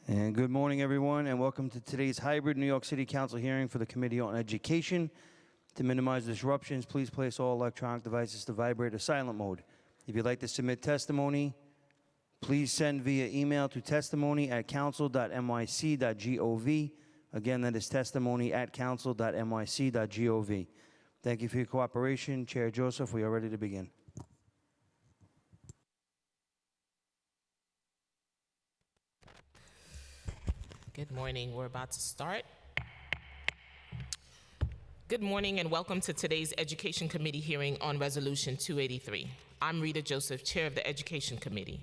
And good morning, everyone, and welcome to today's hybrid New York City Council hearing for the Committee on Education. To minimize disruptions, please place all electronic devices to vibrate or silent mode. If you'd like to submit testimony, please send via email to testimony@council.nyc.gov. Again, that is testimony@council.nyc.gov. Thank you for your cooperation. Chair Joseph, we are ready to begin. Good morning. We're about to start. Good morning and welcome to today's Education Committee hearing on Resolution 283. I'm Rita Joseph, Chair of the Education Committee.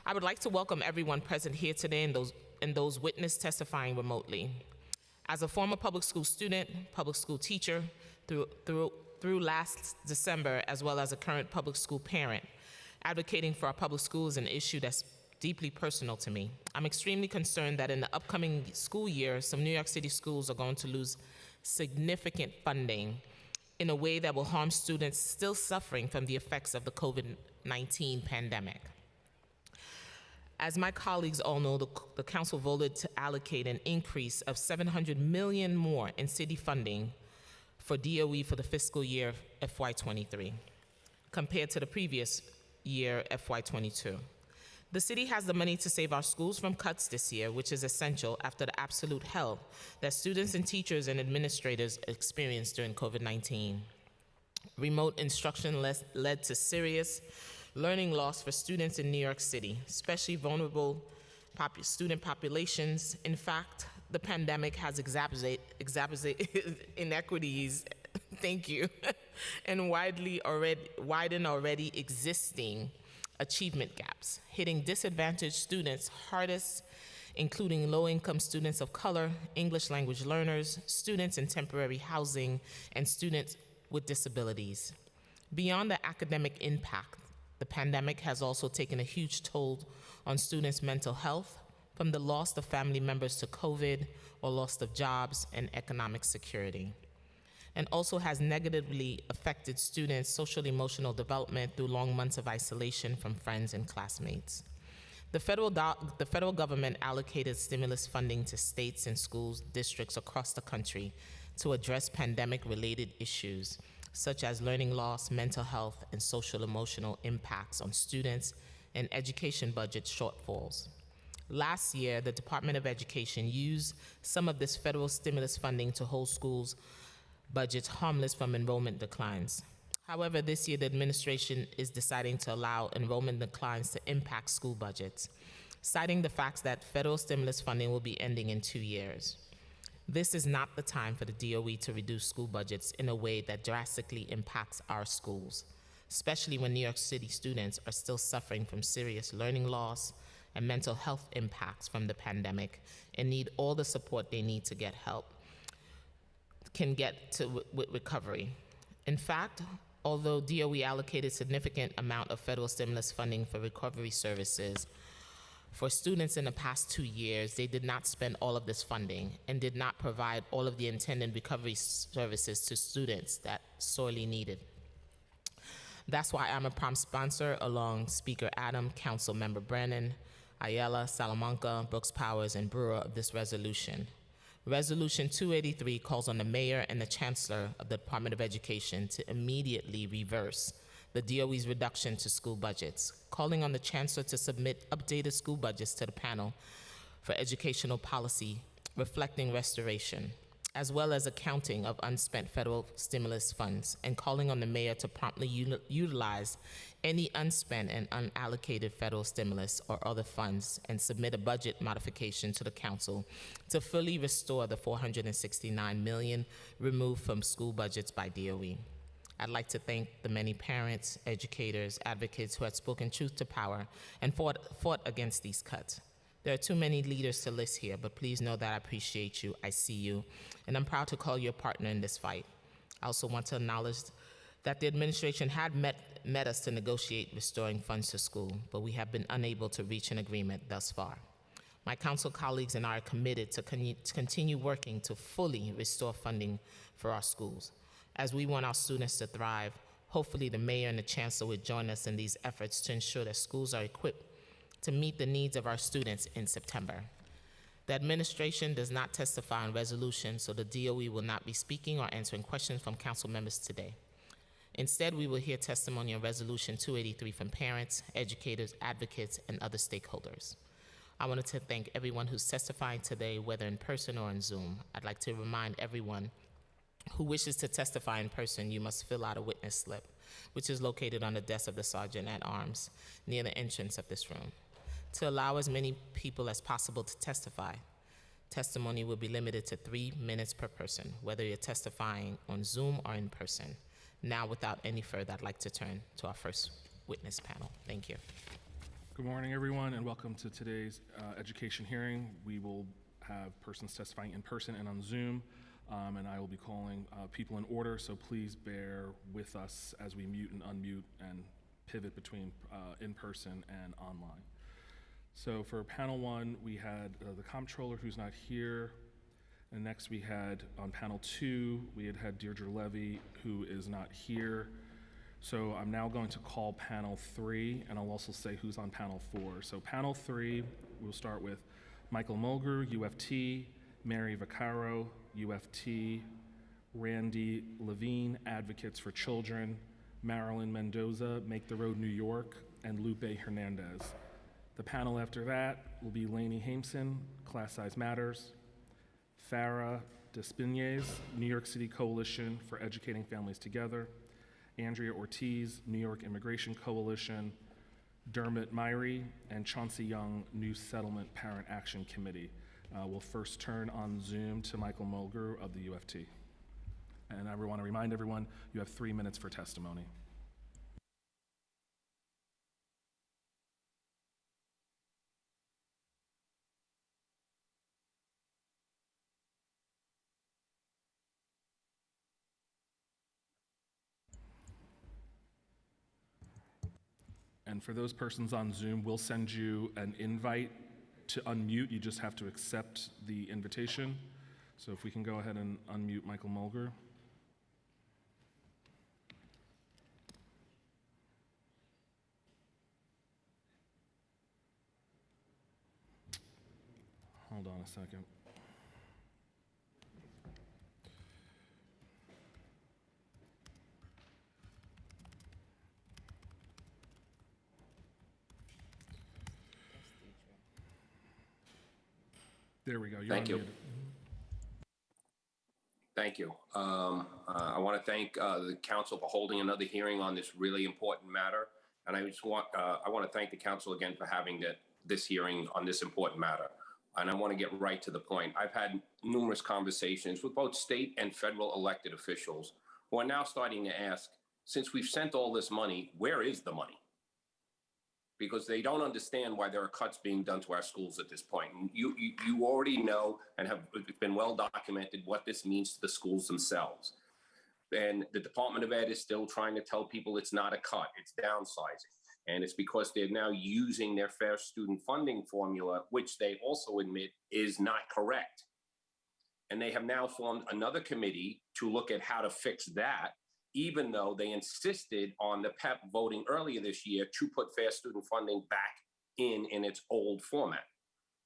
I would like to welcome everyone present here today and those witness testifying remotely. As a former public school student, public school teacher, through last December, as well as a current public school parent, advocating for our public schools is an issue that's deeply personal to me. I'm extremely concerned that in the upcoming school year, some New York City schools are going to lose significant funding in a way that will harm students still suffering from the effects of the COVID-19 pandemic. As my colleagues all know, the council voted to allocate an increase of $700 million more in city funding for DOE for the fiscal year FY23 compared to the previous year FY22. The city has the money to save our schools from cuts this year, which is essential after the absolute hell that students and teachers and administrators experienced during COVID-19. Remote instruction led to serious learning loss for students in New York City, especially vulnerable student populations. In fact, the pandemic has exacerbated inequities, thank you, and widened already existing achievement gaps, hitting disadvantaged students hardest, including low-income students of color, English language learners, students in temporary housing, and students with disabilities. Beyond the academic impact, the pandemic has also taken a huge toll on students' mental health, from the loss of family members to COVID or loss of jobs and economic security, and also has negatively affected students' social emotional development through long months of isolation from friends and classmates. The federal government allocated stimulus funding to states and schools districts across the country to address pandemic-related issues such as learning loss, mental health, and social emotional impacts on students and education budget shortfalls. Last year, the Department of Education used some of this federal stimulus funding to hold schools budgets harmless from enrollment declines. However, this year the administration is deciding to allow enrollment declines to impact school budgets, citing the fact that federal stimulus funding will be ending in 2 years. This is not the time for the DOE to reduce school budgets in a way that drastically impacts our schools, especially when New York City students are still suffering from serious learning loss and mental health impacts from the pandemic and need all the support they need to get with recovery. In fact, although DOE allocated significant amount of federal stimulus funding for recovery services for students in the past 2 years, they did not spend all of this funding and did not provide all of the intended recovery services to students that sorely needed. That's why I'm a prompt sponsor along Speaker Adam, Council Member Brennan, Ayala, Salamanca, Brooks Powers, and Brewer of this resolution. Resolution 283 calls on the Mayor and the Chancellor of the Department of Education to immediately reverse the DOE's reduction to school budgets, calling on the Chancellor to submit updated school budgets to the panel for educational policy reflecting restoration, as well as accounting of unspent federal stimulus funds, and calling on the Mayor to promptly utilize any unspent and unallocated federal stimulus or other funds and submit a budget modification to the Council to fully restore the $469 million removed from school budgets by DOE. I'd like to thank the many parents, educators, advocates who had spoken truth to power and fought against these cuts. There are too many leaders to list here, but please know that I appreciate you, I see you, and I'm proud to call you a partner in this fight. I also want to acknowledge that the administration had met us to negotiate restoring funds to school, but we have been unable to reach an agreement thus far. My council colleagues and I are committed to continue working to fully restore funding for our schools. As we want our students to thrive, hopefully the Mayor and the Chancellor will join us in these efforts to ensure that schools are equipped to meet the needs of our students in September. The administration does not testify on resolutions, so the DOE will not be speaking or answering questions from council members today. Instead, we will hear testimony on Resolution 283 from parents, educators, advocates, and other stakeholders. I wanted to thank everyone who's testifying today, whether in person or on Zoom. I'd like to remind everyone who wishes to testify in person, you must fill out a witness slip, which is located on the desk of the Sergeant at Arms near the entrance of this room. To allow as many people as possible to testify, testimony will be limited to 3 minutes per person, whether you're testifying on Zoom or in person. Now, without any further, I'd like to turn to our first witness panel. Thank you. Good morning, everyone, and welcome to today's education hearing. We will have persons testifying in person and on Zoom, and I will be calling people in order, so please bear with us as we mute and unmute and pivot between in person and online. So for panel one, we had the comptroller, who's not here, and next we had on panel two, we had Deirdre Levy, who is not here. So I'm now going to call panel three, and I'll also say who's on panel four. So panel three, we'll start with Michael Mulgrew, UFT, Mary Vaccaro, UFT, Randy Levine, Advocates for Children, Marilyn Mendoza, Make the Road New York, and Lupe Hernandez. The panel after that will be Lainey Hameson, Class Size Matters, Farah Despines, New York City Coalition for Educating Families Together, Andrea Ortiz, New York Immigration Coalition, Dermot Myrie, and Chauncey Young, New Settlement Parent Action Committee. We'll first turn on Zoom to Michael Mulgrew of the UFT. And I want to remind everyone, you have 3 minutes for testimony. And for those persons on Zoom, we'll send you an invite to unmute. You just have to accept the invitation. So if we can go ahead and unmute Michael Mulgrew. Hold on a second. There we go. You're Thank you. unmuted. Thank you. I want to thank the council for holding another hearing on this really important matter. And I want to thank the council again for having this hearing on this important matter. And I want to get right to the point. I've had numerous conversations with both state and federal elected officials who are now starting to ask, since we've sent all this money, where is the money? Because they don't understand why there are cuts being done to our schools at this point. And you already know and have been well documented what this means to the schools themselves. And the Department of Ed is still trying to tell people it's not a cut, it's downsizing. And it's because they're now using their fair student funding formula, which they also admit is not correct. And they have now formed another committee to look at how to fix that, even though they insisted on the PEP voting earlier this year to put fair student funding back in its old format.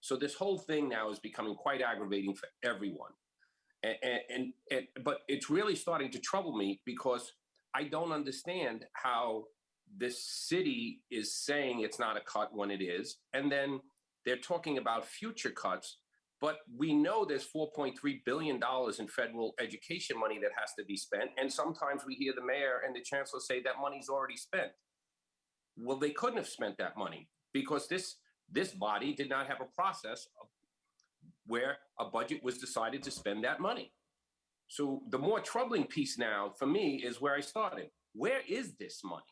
So this whole thing now is becoming quite aggravating for everyone. But it's really starting to trouble me because I don't understand how this city is saying it's not a cut when it is, and then they're talking about future cuts. But we know there's $4.3 billion in federal education money that has to be spent. And sometimes we hear the mayor and the chancellor say that money's already spent. Well, they couldn't have spent that money because this body did not have a process where a budget was decided to spend that money. So the more troubling piece now for me is where I started. Where is this money?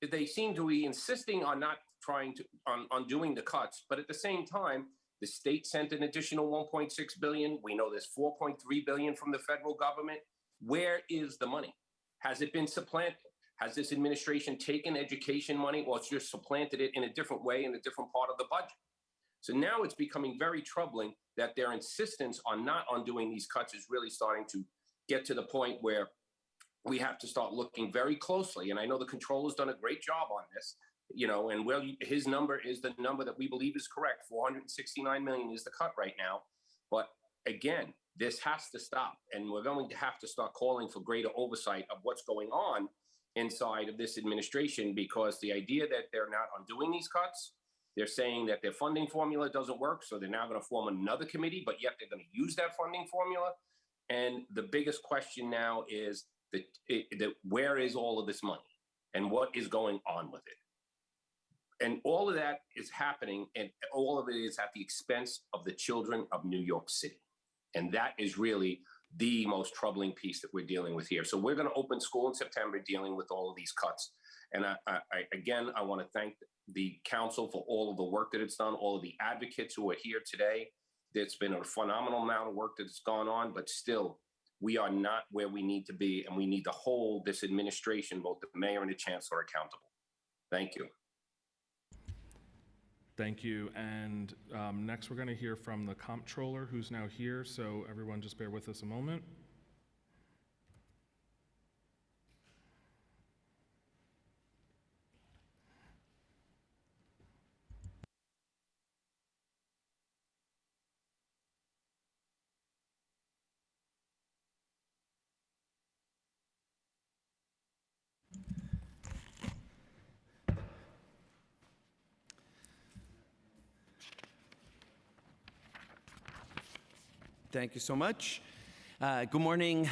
They seem to be insisting on not trying to, on doing the cuts, but at the same time, the state sent an additional $1.6 billion. We know there's $4.3 billion from the federal government. Where is the money? Has it been supplanted? Has this administration taken education money or it's just supplanted it in a different way in a different part of the budget? So now it's becoming very troubling that their insistence on not undoing these cuts is really starting to get to the point where we have to start looking very closely. And I know the controller's done a great job on this, and his number is the number that we believe is correct. 469 million is the cut right now. But again, this has to stop. And we're going to have to start calling for greater oversight of what's going on inside of this administration, because the idea that they're not undoing these cuts, they're saying that their funding formula doesn't work. So they're now going to form another committee, but yet they're going to use that funding formula. And the biggest question now is where is all of this money and what is going on with it? And all of that is happening, and all of it is at the expense of the children of New York City. And that is really the most troubling piece that we're dealing with here. So we're going to open school in September dealing with all of these cuts. And I want to thank the council for all of the work that it's done, all of the advocates who are here today. There's been a phenomenal amount of work that's gone on, but still, we are not where we need to be, and we need to hold this administration, both the mayor and the chancellor, accountable. Thank you. Thank you. And next, we're going to hear from the comptroller, who's now here. So everyone just bear with us a moment. Thank you so much. Good morning,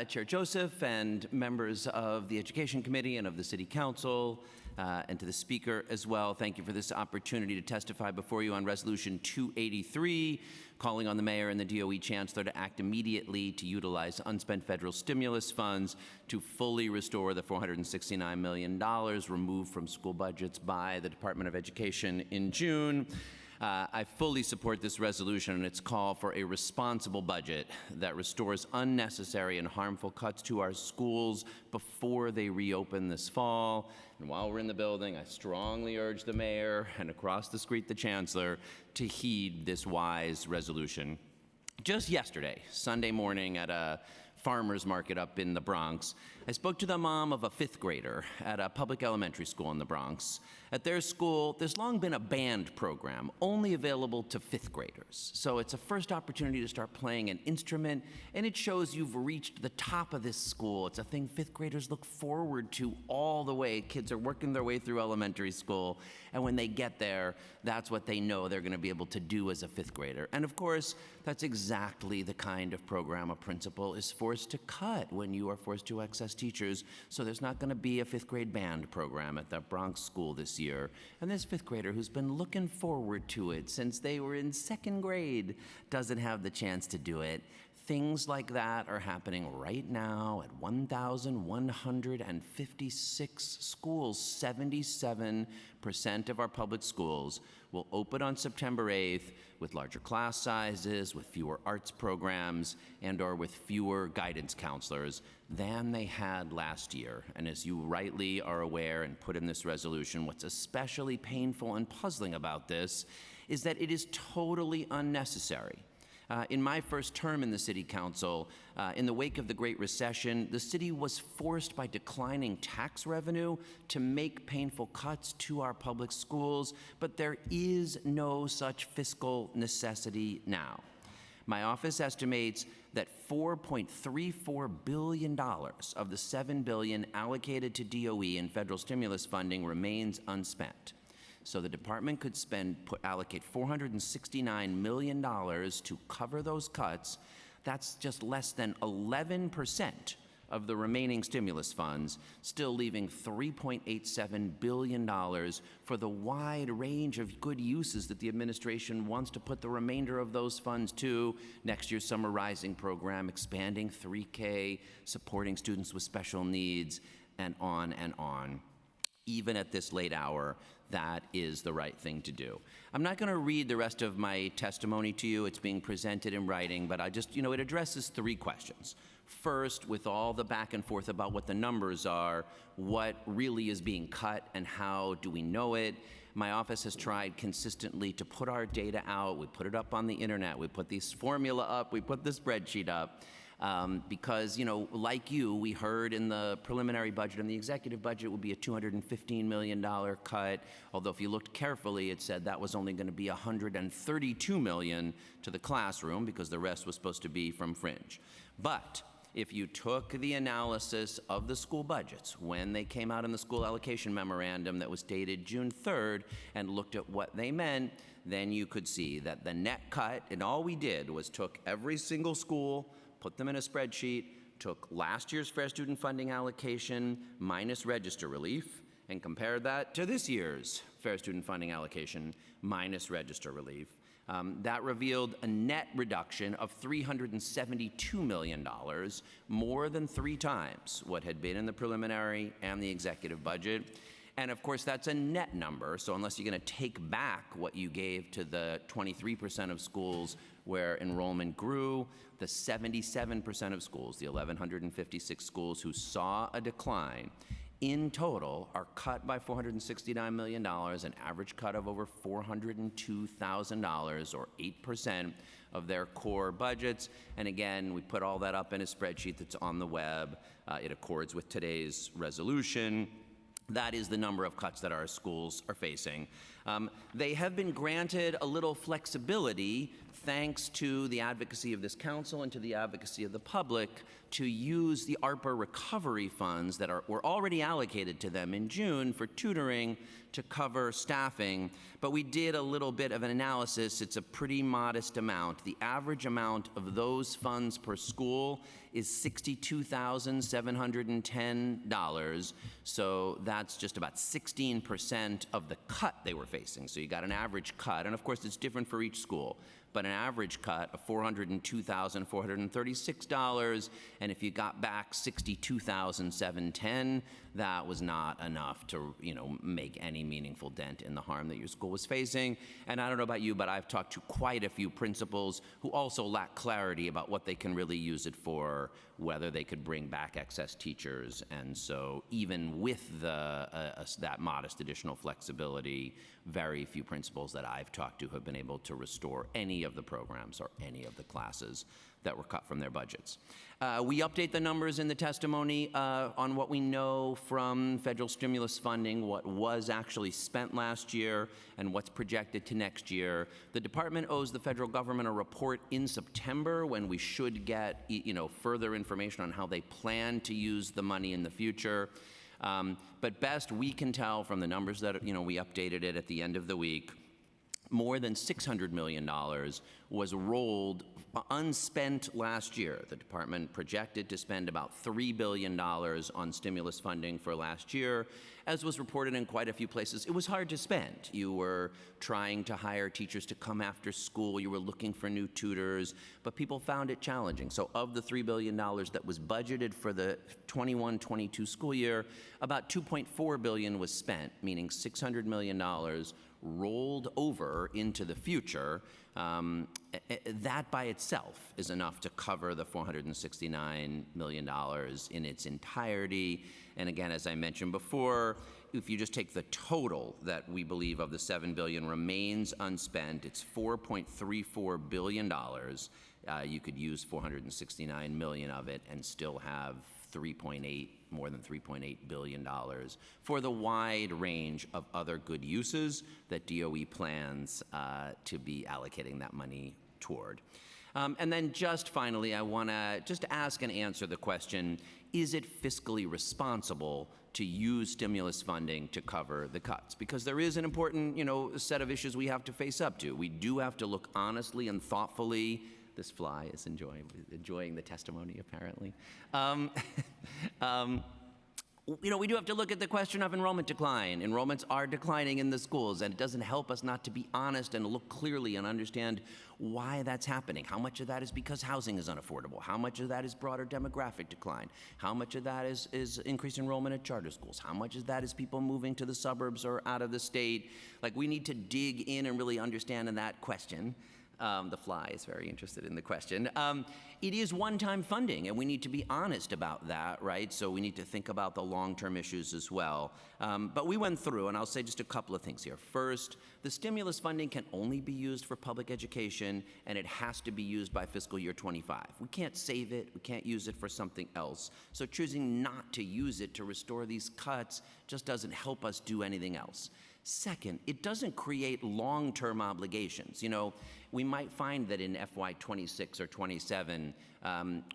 Chair Joseph and members of the Education Committee and of the City Council, and to the Speaker as well. Thank you for this opportunity to testify before you on Resolution 283, calling on the Mayor and the DOE Chancellor to act immediately to utilize unspent federal stimulus funds to fully restore the $469 million removed from school budgets by the Department of Education in June. I fully support this resolution and its call for a responsible budget that restores unnecessary and harmful cuts to our schools before they reopen this fall. And while we're in the building, I strongly urge the mayor and across the street the chancellor to heed this wise resolution. Just yesterday, Sunday morning at a farmer's market up in the Bronx, I spoke to the mom of a 5th grader at a public elementary school in the Bronx. At their school, there's long been a band program only available to 5th graders. So it's a first opportunity to start playing an instrument, and it shows you've reached the top of this school. It's a thing 5th graders look forward to all the way. Kids are working their way through elementary school, and when they get there, that's what they know they're going to be able to do as a 5th grader. And of course, that's exactly the kind of program a principal is forced to cut when you are forced to access teachers. So there's not going to be a 5th grade band program at the Bronx school this year. And this 5th grader who's been looking forward to it since they were in 2nd grade doesn't have the chance to do it. Things like that are happening right now at 1,156 schools. 77% of our public schools will open on September 8th with larger class sizes, with fewer arts programs, and/or with fewer guidance counselors than they had last year. And as you rightly are aware and put in this resolution, what's especially painful and puzzling about this is that it is totally unnecessary. In my first term in the City Council, in the wake of the Great Recession, the city was forced by declining tax revenue to make painful cuts to our public schools, but there is no such fiscal necessity now. My office estimates that $4.34 billion of the $7 billion allocated to DOE in federal stimulus funding remains unspent. So the department could allocate $469 million to cover those cuts. That's just less than 11% of the remaining stimulus funds, still leaving $3.87 billion for the wide range of good uses that the administration wants to put the remainder of those funds to. Next year's Summer Rising program, expanding 3K, supporting students with special needs, and on and on. Even at this late hour, that is the right thing to do. I'm not going to read the rest of my testimony to you. It's being presented in writing, but it addresses 3 questions. First, with all the back and forth about what the numbers are, what really is being cut and how do we know it? My office has tried consistently to put our data out. We put it up on the internet. We put this formula up. We put the spreadsheet up. because, you know, like you, we heard in the preliminary budget and the executive budget would be a $215 million cut, although if you looked carefully, it said that was only going to be $132 million to the classroom because the rest was supposed to be from fringe. But if you took the analysis of the school budgets when they came out in the school allocation memorandum that was dated June 3rd and looked at what they meant, then you could see that the net cut, and all we did was took every single school, put them in a spreadsheet, took last year's fair student funding allocation minus register relief, and compared that to this year's fair student funding allocation minus register relief. That revealed a net reduction of $372 million, more than 3 times what had been in the preliminary and the executive budget. And of course, that's a net number, so unless you're going to take back what you gave to the 23% of schools where enrollment grew, the 77% of schools, the 1,156 schools who saw a decline, in total are cut by $469 million, an average cut of over $402,000, or 8% of their core budgets. And again, we put all that up in a spreadsheet that's on the web. It accords with today's resolution. That is the number of cuts that our schools are facing. They have been granted a little flexibility thanks to the advocacy of this council and to the advocacy of the public to use the ARPA recovery funds that were already allocated to them in June for tutoring to cover staffing. But we did a little bit of an analysis. It's a pretty modest amount. The average amount of those funds per school is $62,710. So that's just about 16% of the cut they were facing. So you got an average cut, and of course it's different for each school, but an average cut of $402,436, and if you got back $62,710, that was not enough to, you know, make any meaningful dent in the harm that your school was facing. And I don't know about you, but I've talked to quite a few principals who also lack clarity about what they can really use it for, whether they could bring back excess teachers. And so even with that modest additional flexibility, very few principals that I've talked to have been able to restore any of the programs or any of the classes that were cut from their budgets. We update the numbers in the testimony on what we know from federal stimulus funding, what was actually spent last year, and what's projected to next year. The department owes the federal government a report in September when we should get, you know, further information on how they plan to use the money in the future. But best we can tell from the numbers that, you know, we updated it at the end of the week, more than $600 million was rolled unspent last year. The department projected to spend about $3 billion on stimulus funding for last year. As was reported in quite a few places, it was hard to spend. You were trying to hire teachers to come after school. You were looking for new tutors, but people found it challenging. So of the $3 billion that was budgeted for the 21-22 school year, about $2.4 billion was spent, meaning $600 million rolled over into the future. That by itself is enough to cover the $469 million in its entirety. And again, as I mentioned before, if you just take the total that we believe of the $7 billion remains unspent, it's $4.34 billion. You could use $469 million of it and still have more than $3.8 billion for the wide range of other good uses that DOE plans to be allocating that money toward. And then just finally, I want to just ask and answer the question, is it fiscally responsible to use stimulus funding to cover the cuts? Because there is an important, you know, set of issues we have to face up to. We do have to look honestly and thoughtfully. This fly is enjoying the testimony, apparently. You know, we do have to look at the question of enrollment decline. Enrollments are declining in the schools, and it doesn't help us not to be honest and look clearly and understand why that's happening. How much of that is because housing is unaffordable? How much of that is broader demographic decline? How much of that is increased enrollment at charter schools? How much of that is people moving to the suburbs or out of the state? Like, we need to dig in and really understand in that question. The fly is very interested in the question. It is one-time funding, and we need to be honest about that, right? So we need to think about the long-term issues as well. But we went through, and I'll say just a couple of things here. First, the stimulus funding can only be used for public education, and it has to be used by fiscal year 25. We can't save it. We can't use it for something else. So choosing not to use it to restore these cuts just doesn't help us do anything else. Second, it doesn't create long-term obligations. You know, we might find that in FY 26 or 27,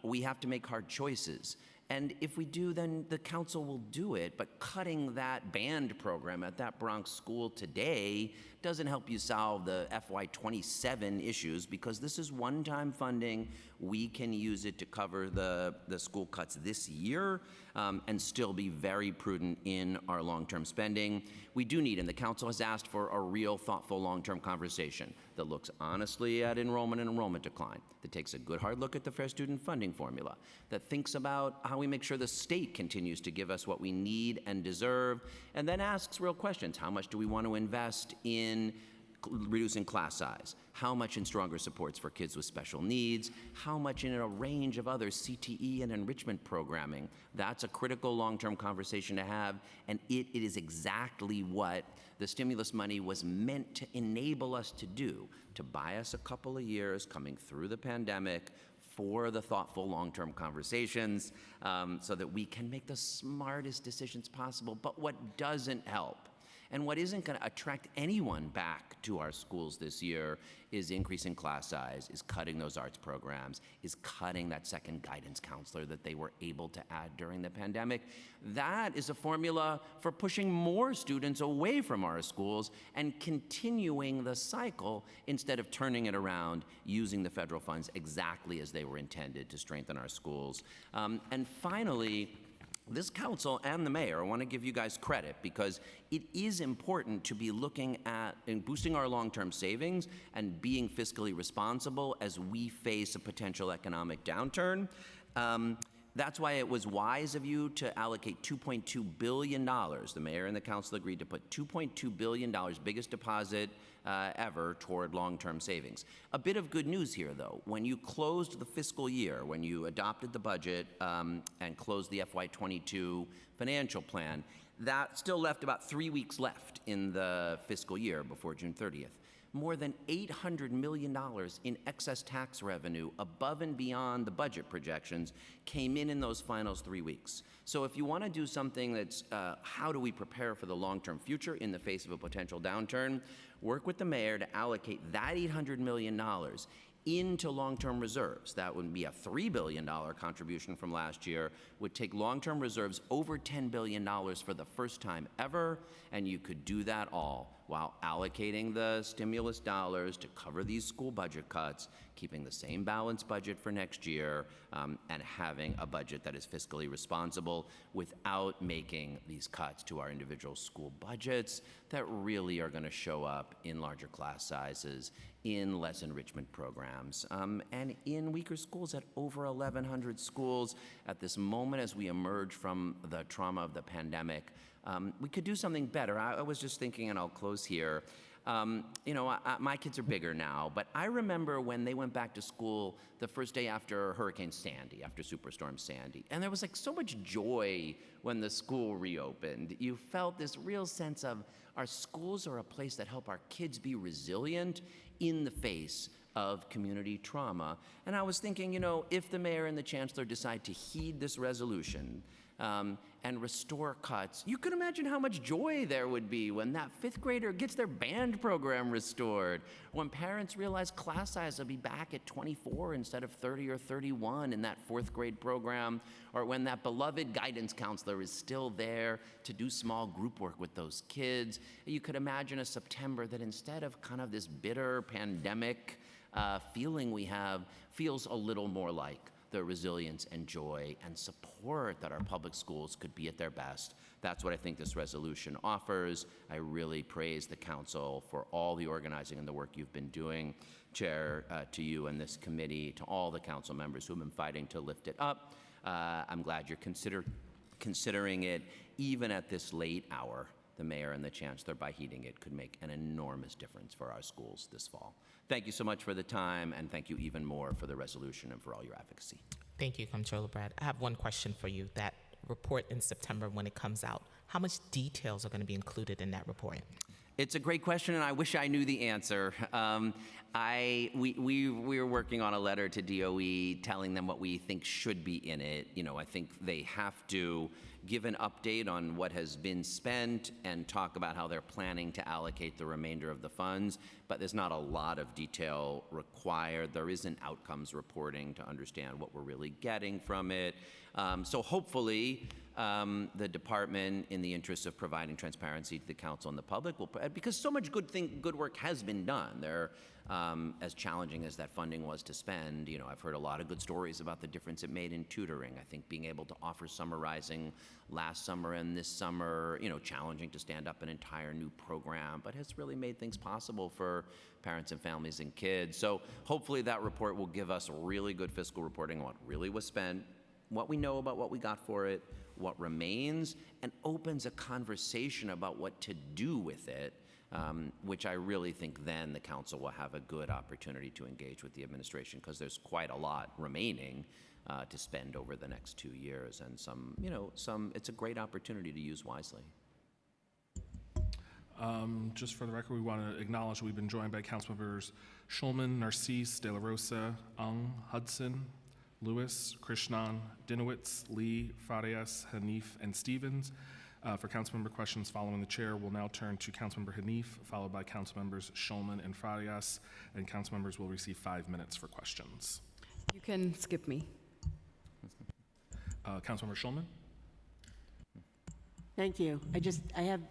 we have to make hard choices. And if we do, then the council will do it. But cutting that band program at that Bronx school today doesn't help you solve the FY 27 issues, because this is one-time funding. We can use it to cover the school cuts this year and still be very prudent in our long-term spending. We do need, and the council has asked for, a real thoughtful long-term conversation that looks honestly at enrollment and enrollment decline, that takes a good hard look at the fair student funding formula, that thinks about how we make sure the state continues to give us what we need and deserve, and then asks real questions. How much do we want to invest in reducing class size? How much in stronger supports for kids with special needs? How much in a range of other CTE and enrichment programming? That's a critical long-term conversation to have, and it is exactly what the stimulus money was meant to enable us to do, to buy us a couple of years coming through the pandemic for the thoughtful long-term conversations, so that we can make the smartest decisions possible. But what doesn't help, and what isn't going to attract anyone back to our schools this year, is increasing class size, is cutting those arts programs, is cutting that second guidance counselor that they were able to add during the pandemic. That is a formula for pushing more students away from our schools and continuing the cycle instead of turning it around, using the federal funds exactly as they were intended to strengthen our schools. And finally, this council and the mayor, I want to give you guys credit, because it is important to be looking at and boosting our long-term savings and being fiscally responsible as we face a potential economic downturn. That's why it was wise of you to allocate $2.2 billion. The mayor and the council agreed to put $2.2 billion, biggest deposit ever, toward long-term savings. A bit of good news here, though. When you closed the fiscal year, when you adopted the budget and closed the FY 22 financial plan, that still left about 3 weeks left in the fiscal year before June 30th. More than $800 million in excess tax revenue above and beyond the budget projections came in those final 3 weeks. So if you want to do something that's how do we prepare for the long-term future in the face of a potential downturn, work with the mayor to allocate that $800 million into long-term reserves. That would be a $3 billion contribution from last year, would take long-term reserves over $10 billion for the first time ever, and you could do that all while allocating the stimulus dollars to cover these school budget cuts, keeping the same balanced budget for next year, and having a budget that is fiscally responsible without making these cuts to our individual school budgets that really are going to show up in larger class sizes, in less enrichment programs, and in weaker schools at over 1,100 schools at this moment as we emerge from the trauma of the pandemic. We could do something better. I was just thinking, and I'll close here, you know, my kids are bigger now, but I remember when they went back to school the first day after Hurricane Sandy, after Superstorm Sandy, and there was like so much joy when the school reopened. You felt this real sense of our schools are a place that help our kids be resilient in the face of community trauma. And I was thinking, you know, if the mayor and the chancellor decide to heed this resolution and restore cuts, you can imagine how much joy there would be when that fifth grader gets their band program restored, when parents realize class size will be back at 24 instead of 30 or 31 in that fourth grade program, or when that beloved guidance counselor is still there to do small group work with those kids. You could imagine a September that, instead of kind of this bitter pandemic feeling we have, feels a little more like the resilience and joy and support that our public schools could be at their best. That's what I think this resolution offers. I really praise the council for all the organizing and the work you've been doing. Chair, to you and this committee, to all the council members who have been fighting to lift it up. I'm glad you're considering it even at this late hour. the mayor and the chancellor, by heeding it, could make an enormous difference for our schools this fall. Thank you so much for the time, and thank you even more for the resolution and for all your advocacy. Thank you, Comptroller Brad. I have one question for you. That report in September, when it comes out, how much details are going to be included in that report? It's a great question, and I wish I knew the answer. We are working on a letter to DOE telling them what we think should be in it. You know, I think they have to give an update on what has been spent and talk about how they're planning to allocate the remainder of the funds, but there's not a lot of detail required. There isn't outcomes reporting to understand what we're really getting from it. So hopefully, the department, in the interest of providing transparency to the council and the public, will, because so much good work has been done. There, as challenging as that funding was to spend, you know, I've heard a lot of good stories about the difference it made in tutoring. I think being able to offer summarizing last summer and this summer, you know, challenging to stand up an entire new program, but has really made things possible for parents and families and kids. So hopefully that report will give us really good fiscal reporting on what really was spent, what we know about what we got for it, what remains, and opens a conversation about what to do with it, which I really think then the council will have a good opportunity to engage with the administration, because there's quite a lot remaining to spend over the next 2 years, and it's a great opportunity to use wisely. Just for the record, we want to acknowledge we've been joined by Councilmembers Schulman, Narcisse, De La Rosa, Ung, Hudson, Lewis, Krishnan, Dinowitz, Lee, Farias, Hanif, and Stevens. For councilmember questions following the chair, we'll now turn to Councilmember Hanif, followed by Councilmembers Schulman and Farias, and councilmembers will receive 5 minutes for questions. You can skip me. Councilmember Schulman. Thank you. I have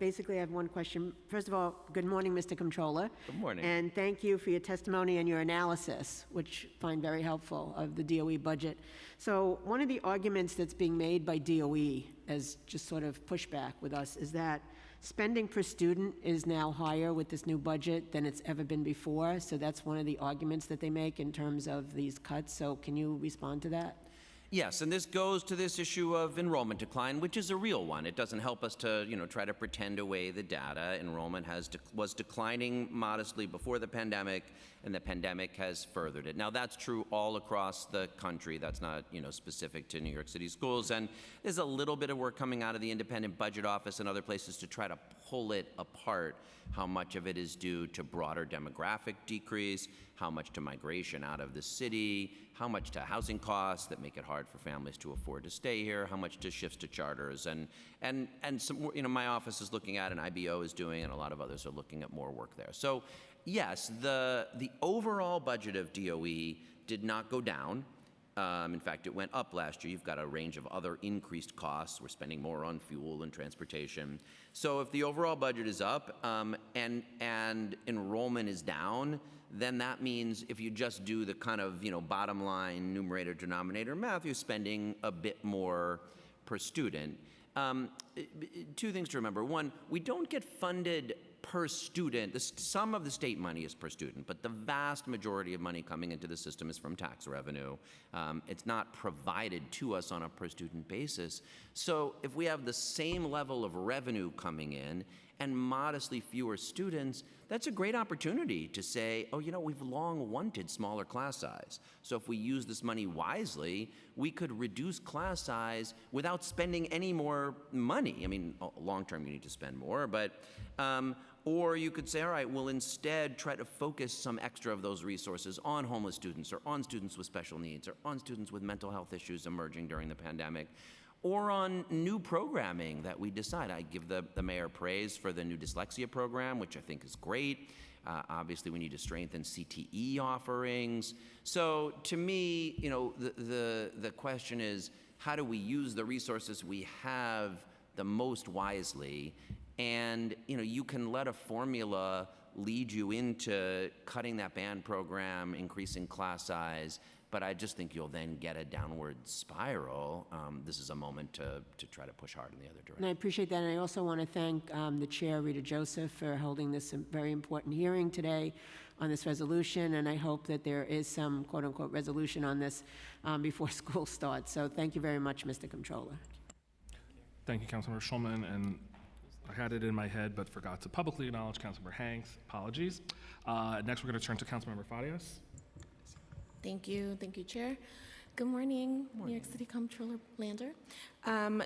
one question. First of all, good morning, Mr. Comptroller. Good morning. And thank you for your testimony and your analysis, which I find very helpful, of the DOE budget. So one of the arguments that's being made by DOE as just sort of pushback with us is that spending per student is now higher with this new budget than it's ever been before. So that's one of the arguments that they make in terms of these cuts. So can you respond to that? Yes, and this goes to this issue of enrollment decline, which is a real one. It doesn't help us to, try to pretend away the data. Enrollment was declining modestly before the pandemic, and the pandemic has furthered it. Now, that's true all across the country. That's not, specific to New York City schools. And there's a little bit of work coming out of the Independent Budget Office and other places to try to pull it apart. How much of it is due to broader demographic decrease, how much to migration out of the city, how much to housing costs that make it hard for families to afford to stay here, how much to shifts to charters, and some, my office is looking at, and IBO is doing, and a lot of others are looking at more work there. So yes, the overall budget of DOE did not go down. In fact, it went up last year. You've got a range of other increased costs. We're spending more on fuel and transportation. So if the overall budget is up and enrollment is down, then that means if you just do the kind of bottom line numerator denominator math, you're spending a bit more per student. Two things to remember. One, we don't get funded per student. Some of the state money is per student, but the vast majority of money coming into the system is from tax revenue. It's not provided to us on a per student basis. So if we have the same level of revenue coming in and modestly fewer students, that's a great opportunity to say, oh, we've long wanted smaller class size. So if we use this money wisely, we could reduce class size without spending any more money. I mean, long term you need to spend more, but or you could say, all right, we'll instead try to focus some extra of those resources on homeless students or on students with special needs or on students with mental health issues emerging during the pandemic, or on new programming that we decide. I give the mayor praise for the new dyslexia program, which I think is great. Obviously, we need to strengthen CTE offerings. So to me, the question is, how do we use the resources we have the most wisely? And you can let a formula lead you into cutting that band program, increasing class size, but I just think you'll then get a downward spiral. This is a moment to try to push hard in the other direction. And I appreciate that, and I also want to thank the chair, Rita Joseph, for holding this very important hearing today on this resolution, and I hope that there is some quote-unquote resolution on this before school starts. So thank you very much, Mr. Comptroller. Thank you, Councilmember Schulman. And I had it in my head but forgot to publicly acknowledge Councilmember Hanks. Apologies. Next, we're going to turn to Councilmember Farias. Thank you, Chair. Good morning, New York City Comptroller Lander.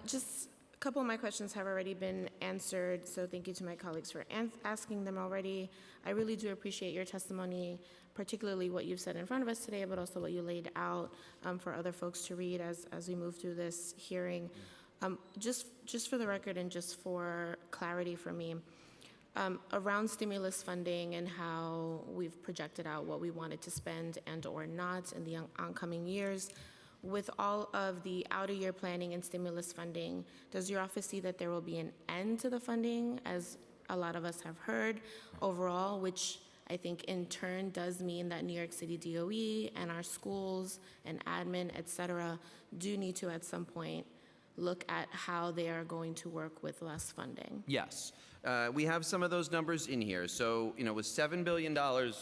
Just a couple of my questions have already been answered, so thank you to my colleagues for asking them already. I really do appreciate your testimony, particularly what you've said in front of us today, but also what you laid out for other folks to read as we move through this hearing. Just for the record and just for clarity for me, around stimulus funding and how we've projected out what we wanted to spend and or not in the oncoming years, with all of the out-of-year planning and stimulus funding, does your office see that there will be an end to the funding, as a lot of us have heard overall, which I think in turn does mean that New York City DOE and our schools and admin, et cetera, do need to at some point look at how they are going to work with less funding? Yes. We have some of those numbers in here. So, with $7 billion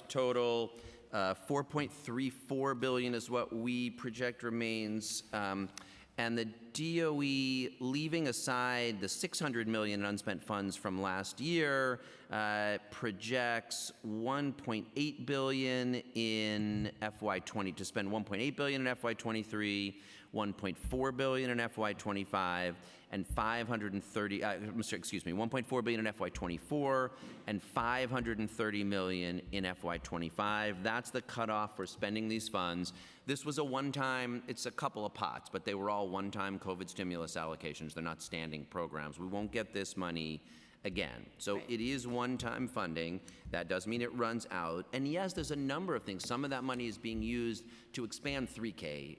total, 4.34 billion is what we project remains. And the DOE, leaving aside the 600 million in unspent funds from last year, projects 1.8 billion in FY20 to spend 1.8 billion in FY23, 1.4 billion in FY25, and 1.4 billion in FY24, and 530 million in FY25. That's the cutoff for spending these funds. This was a one-time, it's a couple of pots, but they were all one-time COVID stimulus allocations. They're not standing programs. We won't get this money again. So it is one-time funding. That does mean it runs out. And yes, there's a number of things. Some of that money is being used to expand 3K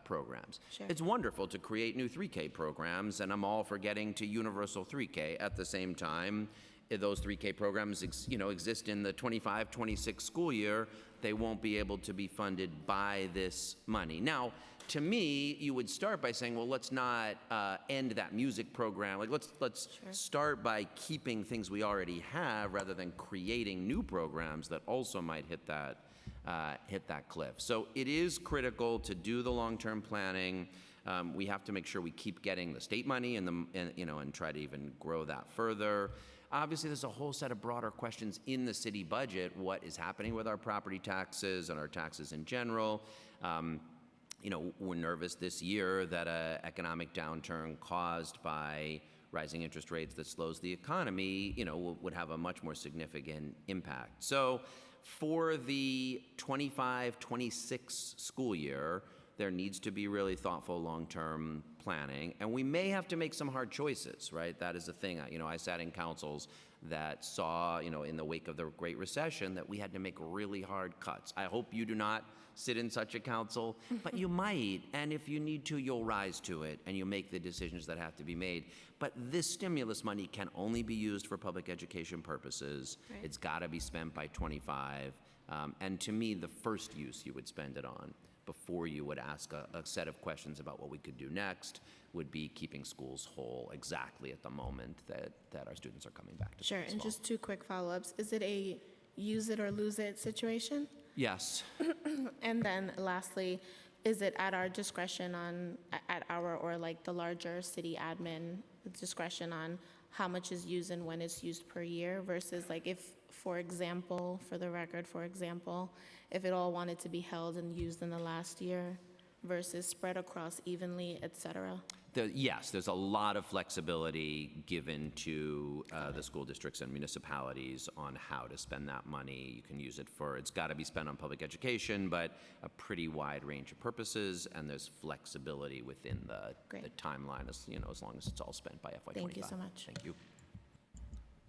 programs. Sure. It's wonderful to create new 3K programs, and I'm all for getting to universal 3K. At the same time, if those 3K programs exist in the 25-26 school year, they won't be able to be funded by this money. Now, to me, you would start by saying, well, let's not end that music program. Like, let's Sure. start by keeping things we already have rather than creating new programs that also might hit that cliff. So it is critical to do the long-term planning. We have to make sure we keep getting the state money and try to even grow that further. Obviously, there's a whole set of broader questions in the city budget. What is happening with our property taxes and our taxes in general? We're nervous this year that an economic downturn caused by rising interest rates that slows the economy, would have a much more significant impact. So for the 25-26 school year, there needs to be really thoughtful long-term planning, and we may have to make some hard choices, right? That is the thing. I sat in councils that saw, in the wake of the Great Recession, that we had to make really hard cuts. I hope you do not sit in such a council, but you might, and if you need to, you'll rise to it, and you make the decisions that have to be made. But this stimulus money can only be used for public education purposes. Right. It's got to be spent by 25, and to me, the first use you would spend it on before you would ask a set of questions about what we could do next would be keeping schools whole exactly at the moment that our students are coming back to school. Sure, and just two quick follow-ups. Is it a use it or lose it situation? Yes. And then lastly, is it at our discretion at our or like the larger city admin discretion on how much is used and when it's used per year versus like if, for example, for the record, if it all wanted to be held and used in the last year versus spread across evenly, et cetera? Yes, there's a lot of flexibility given to the school districts and municipalities on how to spend that money. You can use it it's got to be spent on public education, but a pretty wide range of purposes, and there's flexibility within the timeline, as long as it's all spent by FY25. Thank you so much. Thank you.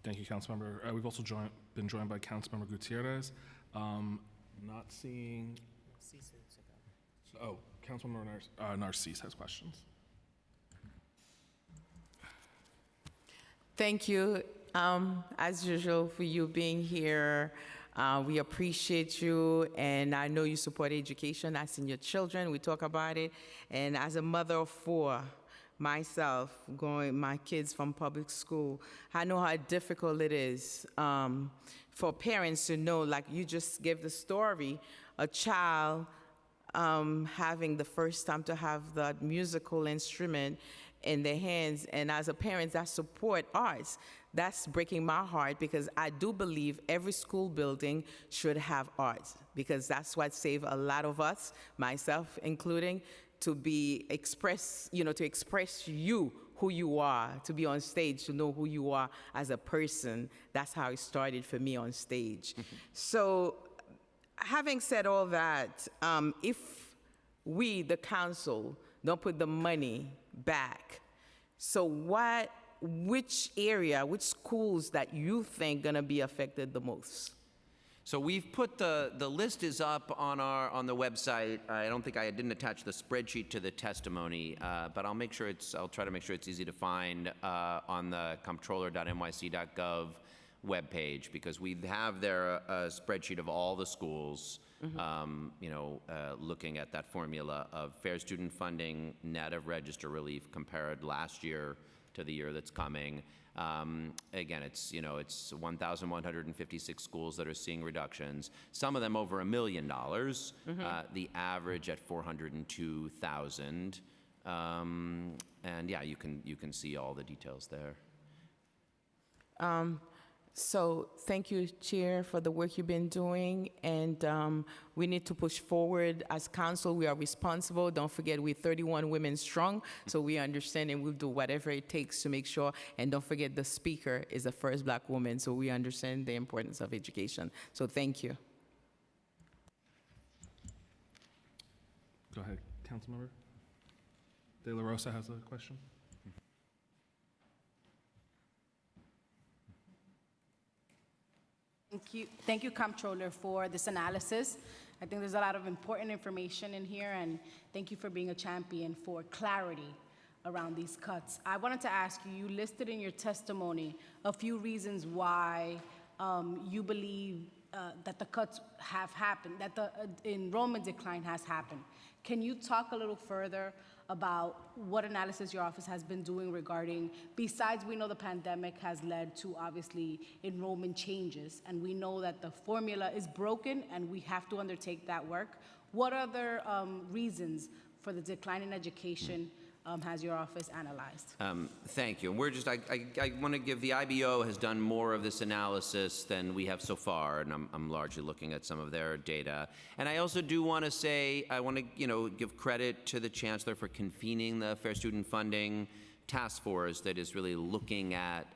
Thank you, Councilmember. We've also been joined by Councilmember Gutierrez. Not seeing. Oh, Councilmember Narcisse has questions. Thank you, as usual, for you being here. We appreciate you, and I know you support education. I've seen your children. We talk about it. And as a mother of 4, myself, my kids from public school, I know how difficult it is for parents to know, like you just gave the story, a child having the first time to have that musical instrument, in their hands, and as a parent that support arts, that's breaking my heart, because I do believe every school building should have arts, because that's what saved a lot of us, myself including, to be express, to express who you are, to be on stage, to know who you are as a person. That's how it started for me on stage. So having said all that, if we, the council, don't put the money back, so which schools that you think gonna be affected the most? So we've put the list is up on the website. I didn't attach the spreadsheet to the testimony, but I'll try to make sure it's easy to find on the comptroller.nyc.gov webpage, because we have there a spreadsheet of all the schools, looking at that formula of fair student funding, net of register relief compared last year to the year that's coming. Again, it's 1,156 schools that are seeing reductions, some of them over $1 million, the average at 402,000. And yeah, you can see all the details there. So thank you, Chair, for the work you've been doing, and we need to push forward. As council, we are responsible. Don't forget, we're 31 women strong, so we understand, and we'll do whatever it takes to make sure. And don't forget, the speaker is the first Black woman, so we understand the importance of education. So thank you. Go ahead, Councilmember. De La Rosa has a question. Thank you, Comptroller, for this analysis. I think there's a lot of important information in here, and thank you for being a champion for clarity around these cuts. I wanted to ask you, you listed in your testimony a few reasons why you believe that the cuts have happened, that the enrollment decline has happened. Can you talk a little further about what analysis your office has been doing regarding, besides we know the pandemic has led to obviously enrollment changes, and we know that the formula is broken and we have to undertake that work. What other reasons for the decline in education has your office analyzed? Thank you. And we're just, I want to give, the IBO has done more of this analysis than we have so far, and I'm largely looking at some of their data. And I also do want to say, I want to, give credit to the Chancellor for convening the Fair Student Funding Task Force that is really looking at,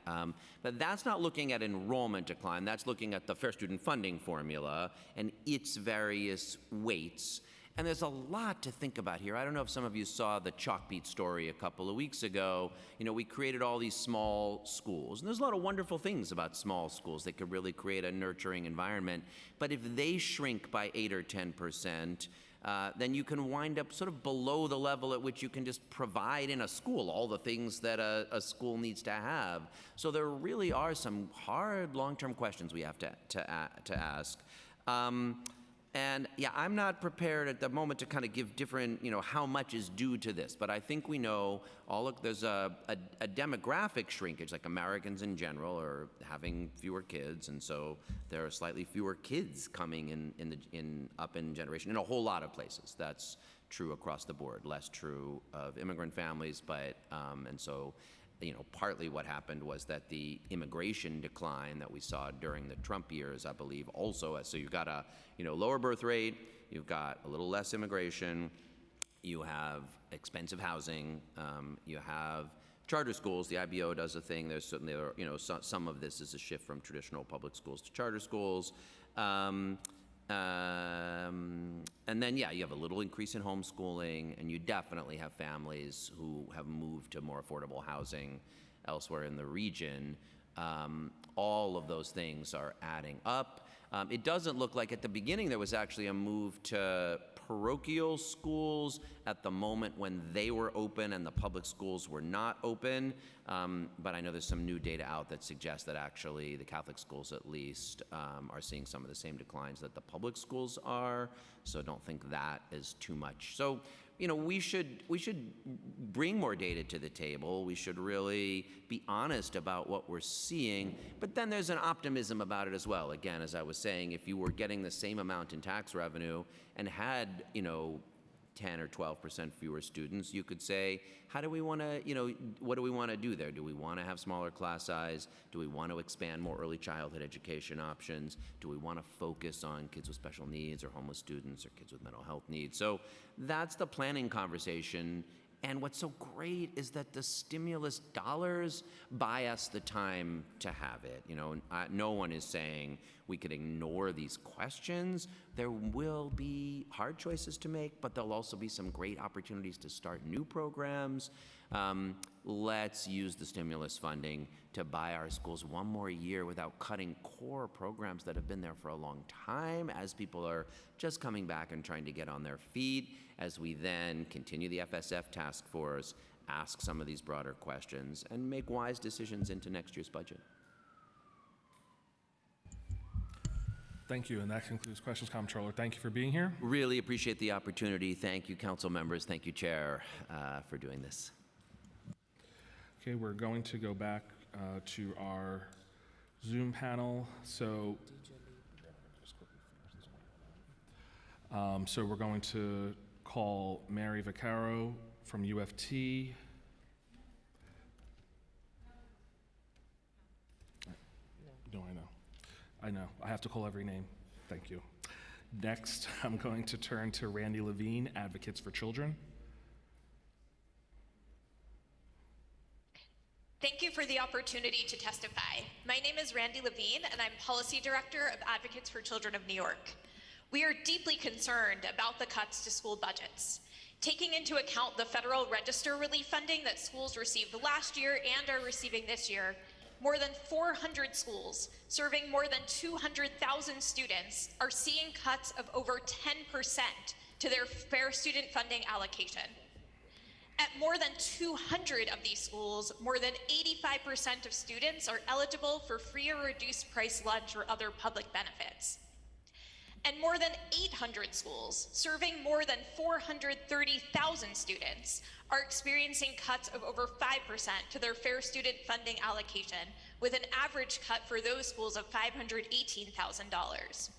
but that's not looking at enrollment decline, that's looking at the Fair Student Funding formula and its various weights. And there's a lot to think about here. I don't know if some of you saw the Chalkbeat story a couple of weeks ago. We created all these small schools. And there's a lot of wonderful things about small schools that could really create a nurturing environment. But if they shrink by 8 or 10%, then you can wind up sort of below the level at which you can just provide in a school all the things that a school needs to have. So there really are some hard long-term questions we have to ask. And yeah, I'm not prepared at the moment to kind of give different, how much is due to this. But I think we know there's a demographic shrinkage, like Americans in general are having fewer kids, and so there are slightly fewer kids coming up in generation in a whole lot of places. That's true across the board. Less true of immigrant families, but and so. Partly what happened was that the immigration decline that we saw during the Trump years, I believe, also, so you've got a lower birth rate, you've got a little less immigration, you have expensive housing, you have charter schools. The IBO does a thing. There's certainly, some of this is a shift from traditional public schools to charter schools. And then, yeah, you have a little increase in homeschooling, and you definitely have families who have moved to more affordable housing elsewhere in the region. All of those things are adding up. It doesn't look like at the beginning there was actually a move to parochial schools at the moment when they were open and the public schools were not open. But I know there's some new data out that suggests that actually the Catholic schools at least are seeing some of the same declines that the public schools are. So don't think that is too much. So, we should bring more data to the table. We should really be honest about what we're seeing. But then there's an optimism about it as well. Again, as I was saying, if you were getting the same amount in tax revenue and had, 10 or 12% fewer students, you could say, how do we want to, what do we want to do there? Do we want to have smaller class size? Do we want to expand more early childhood education options? Do we want to focus on kids with special needs or homeless students or kids with mental health needs? So that's the planning conversation. And what's so great is that the stimulus dollars buy us the time to have it. No one is saying we could ignore these questions. There will be hard choices to make, but there'll also be some great opportunities to start new programs. Let's use the stimulus funding to buy our schools one more year without cutting core programs that have been there for a long time as people are just coming back and trying to get on their feet, as we then continue the FSF task force, ask some of these broader questions, and make wise decisions into next year's budget. Thank you, and that concludes questions, Comptroller. Thank you for being here. Really appreciate the opportunity. Thank you, council members. Thank you, Chair, for doing this. Okay, we're going to go back to our Zoom panel. So we're going to call Mary Vaccaro from UFT. No, I know. I have to call every name. Thank you. Next, I'm going to turn to Randy Levine, Advocates for Children. Thank you for the opportunity to testify. My name is Randy Levine, and I'm Policy Director of Advocates for Children of New York. We are deeply concerned about the cuts to school budgets. Taking into account the Federal Register relief funding that schools received last year and are receiving this year, more than 400 schools serving more than 200,000 students are seeing cuts of over 10% to their fair student funding allocation. At more than 200 of these schools, more than 85% of students are eligible for free or reduced price lunch or other public benefits. And more than 800 schools, serving more than 430,000 students, are experiencing cuts of over 5% to their fair student funding allocation, with an average cut for those schools of $518,000.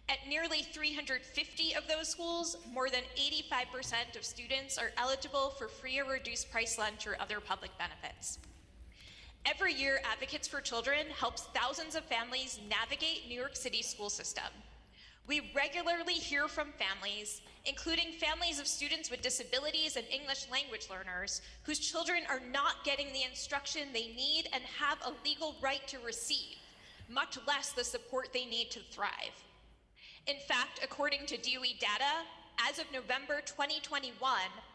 At nearly 350 of those schools, more than 85% of students are eligible for free or reduced price lunch or other public benefits. Every year, Advocates for Children helps thousands of families navigate New York City's school system. We regularly hear from families, including families of students with disabilities and English language learners, whose children are not getting the instruction they need and have a legal right to receive, much less the support they need to thrive. In fact, according to DOE data, as of November 2021,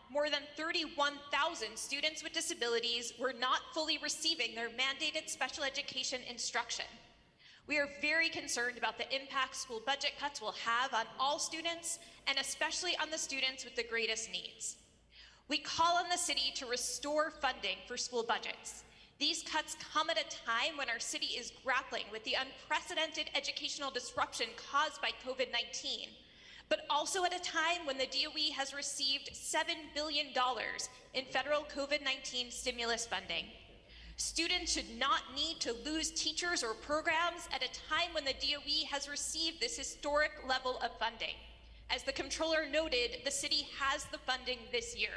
more than 31,000 students with disabilities were not fully receiving their mandated special education instruction. We are very concerned about the impact school budget cuts will have on all students, and especially on the students with the greatest needs. We call on the city to restore funding for school budgets. These cuts come at a time when our city is grappling with the unprecedented educational disruption caused by COVID-19, but also at a time when the DOE has received $7 billion in federal COVID-19 stimulus funding. Students should not need to lose teachers or programs at a time when the DOE has received this historic level of funding. As the Comptroller noted, the city has the funding this year.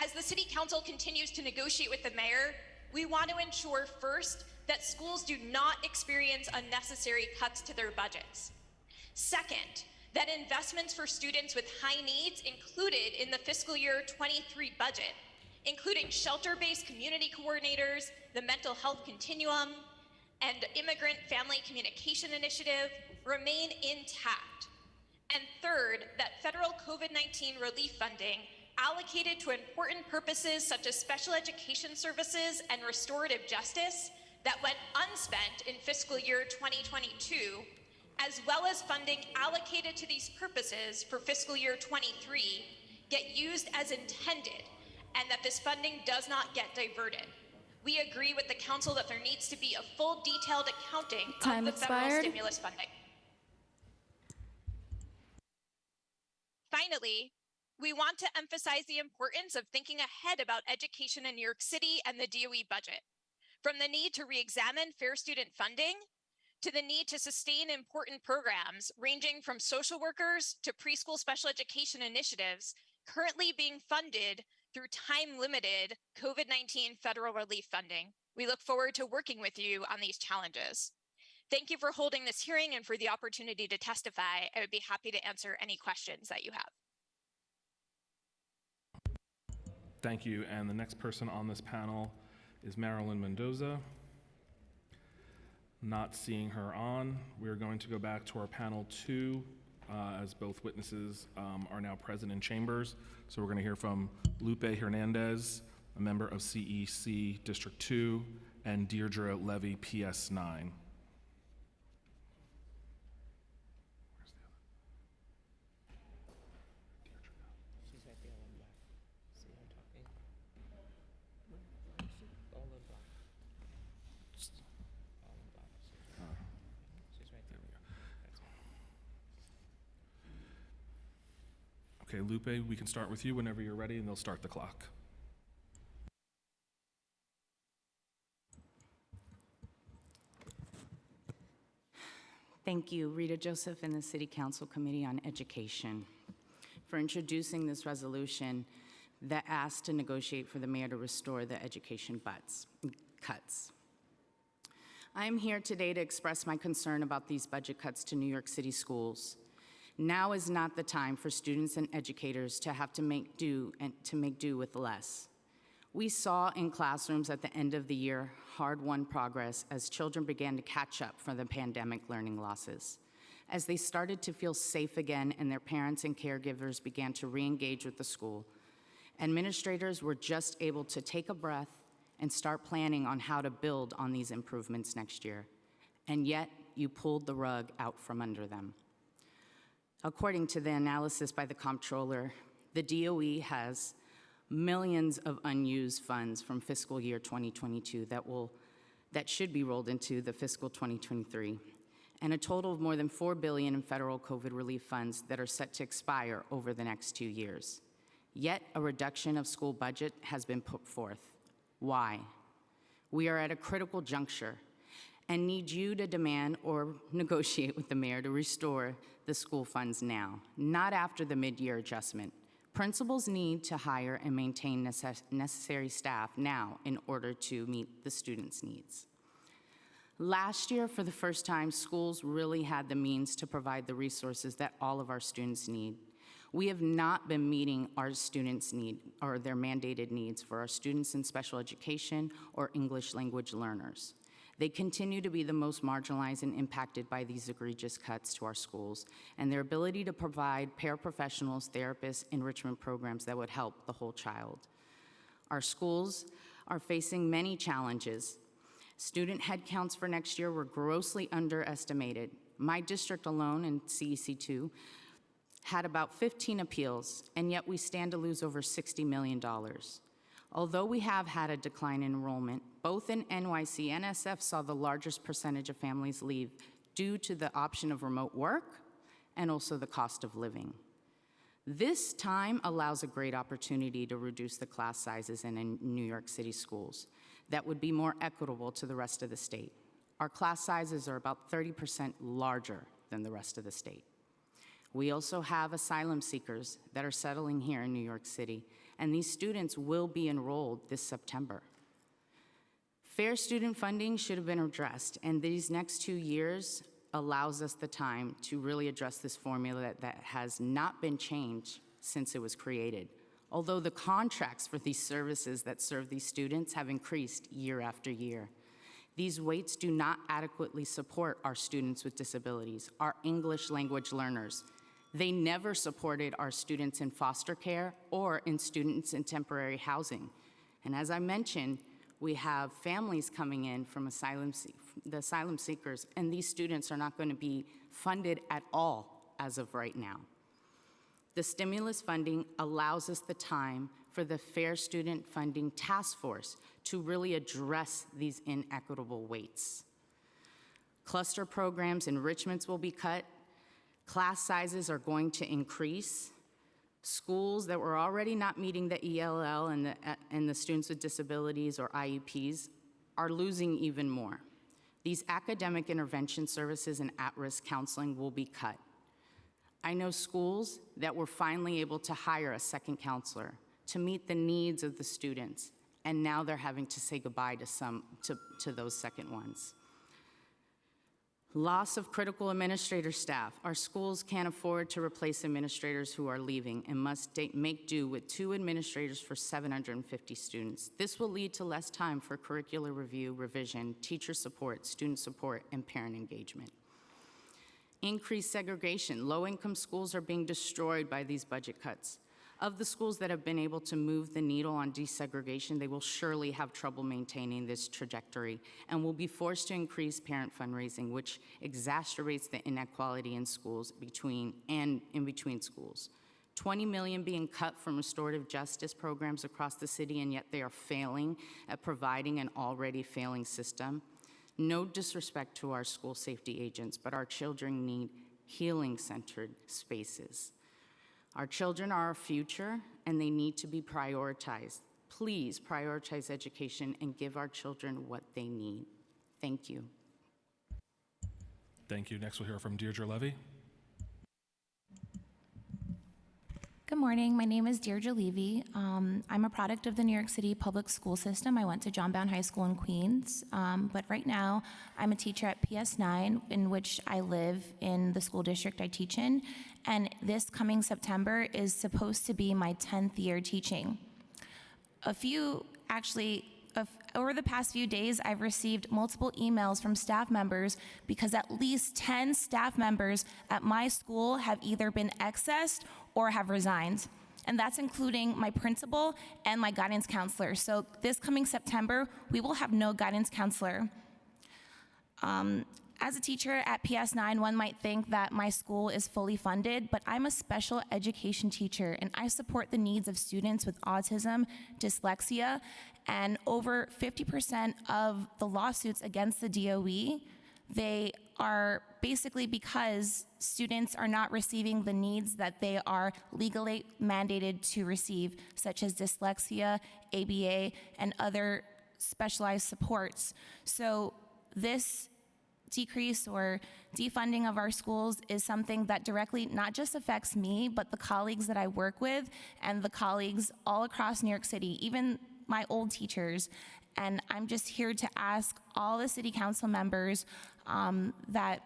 As the City Council continues to negotiate with the Mayor, we want to ensure first that schools do not experience unnecessary cuts to their budgets. Second, that investments for students with high needs included in the fiscal year 23 budget, including shelter-based community coordinators, the mental health continuum, and immigrant family communication initiative, remain intact. And third, that federal COVID-19 relief funding allocated to important purposes such as special education services and restorative justice that went unspent in fiscal year 2022, as well as funding allocated to these purposes for fiscal year 23, get used as intended, and that this funding does not get diverted. We agree with the Council that there needs to be a full detailed accounting of the federal stimulus funding. Finally, we want to emphasize the importance of thinking ahead about education in New York City and the DOE budget. From the need to re-examine fair student funding, to the need to sustain important programs ranging from social workers to preschool special education initiatives currently being funded through time-limited COVID-19 federal relief funding. We look forward to working with you on these challenges. Thank you for holding this hearing and for the opportunity to testify. I would be happy to answer any questions that you have. Thank you. And the next person on this panel is Marilyn Mendoza. Not seeing her on. We're going to go back to our panel 2 as both witnesses are now present in chambers. So we're going to hear from Lupe Hernandez, a member of CEC District 2, and Deirdre Levy, PS 9. Okay, Lupe, we can start with you whenever you're ready, and they'll start the clock. Thank you, Rita Joseph and the City Council Committee on Education, for introducing this resolution that asks to negotiate for the mayor to restore the education cuts. I am here today to express my concern about these budget cuts to New York City schools. Now is not the time for students and educators to have to make do with less. We saw in classrooms at the end of the year hard-won progress as children began to catch up from the pandemic learning losses. As they started to feel safe again and their parents and caregivers began to re-engage with the school, administrators were just able to take a breath and start planning on how to build on these improvements next year. And yet, you pulled the rug out from under them. According to the analysis by the comptroller, the DOE has millions of unused funds from fiscal year 2022 that should be rolled into the fiscal 2023, and a total of more than $4 billion in federal COVID relief funds that are set to expire over the next 2 years. Yet a reduction of school budget has been put forth. Why? We are at a critical juncture and need you to demand or negotiate with the mayor to restore the school funds now, not after the mid-year adjustment. Principals need to hire and maintain necessary staff now in order to meet the students' needs. Last year, for the first time, schools really had the means to provide the resources that all of our students need. We have not been meeting our students' need or their mandated needs for our students in special education or English language learners. They continue to be the most marginalized and impacted by these egregious cuts to our schools and their ability to provide paraprofessionals, therapists, enrichment programs that would help the whole child. Our schools are facing many challenges. Student headcounts for next year were grossly underestimated. My district alone in CEC2 had about 15 appeals, and yet we stand to lose over $60 million. Although we have had a decline in enrollment, both in NYC and SF saw the largest percentage of families leave due to the option of remote work and also the cost of living. This time allows a great opportunity to reduce the class sizes in New York City schools that would be more equitable to the rest of the state. Our class sizes are about 30% larger than the rest of the state. We also have asylum seekers that are settling here in New York City, and these students will be enrolled this September. Fair student funding should have been addressed, and these next 2 years allows us the time to really address this formula that has not been changed since it was created. Although the contracts for these services that serve these students have increased year after year. These weights do not adequately support our students with disabilities, our English language learners. They never supported our students in foster care or in students in temporary housing. And as I mentioned, we have families coming in from the asylum seekers, and these students are not going to be funded at all as of right now. The stimulus funding allows us the time for the Fair Student Funding Task Force to really address these inequitable weights. Cluster programs, enrichments will be cut. Class sizes are going to increase. Schools that were already not meeting the ELL and the students with disabilities or IEPs are losing even more. These academic intervention services and at-risk counseling will be cut. I know schools that were finally able to hire a second counselor to meet the needs of the students, and now they're having to say goodbye to those second ones. Loss of critical administrator staff. Our schools can't afford to replace administrators who are leaving and must make do with 2 administrators for 750 students. This will lead to less time for curricular review, revision, teacher support, student support, and parent engagement. Increased segregation. Low-income schools are being destroyed by these budget cuts. Of the schools that have been able to move the needle on desegregation, they will surely have trouble maintaining this trajectory and will be forced to increase parent fundraising, which exacerbates the inequality in schools in between schools. $20 million being cut from restorative justice programs across the city, and yet they are failing at providing an already failing system. No disrespect to our school safety agents, but our children need healing-centered spaces. Our children are our future, and they need to be prioritized. Please prioritize education and give our children what they need. Thank you. Thank you. Next, we'll hear from Deirdre Levy. Good morning. My name is Deirdre Levy. I'm a product of the New York City public school system. I went to John Brown High School in Queens, but right now I'm a teacher at PS9, in which I live in the school district I teach in, and this coming September is supposed to be my 10th year teaching. Over the past few days, I've received multiple emails from staff members because at least 10 staff members at my school have either been excessed or have resigned. And that's including my principal and my guidance counselor. So this coming September, we will have no guidance counselor. As a teacher at PS9, one might think that my school is fully funded, but I'm a special education teacher, and I support the needs of students with autism, dyslexia, and over 50% of the lawsuits against the DOE, they are basically because students are not receiving the needs that they are legally mandated to receive, such as dyslexia, ABA, and other specialized supports. So this decrease or defunding of our schools is something that directly not just affects me, but the colleagues that I work with and the colleagues all across New York City, even my old teachers. And I'm just here to ask all the city council members that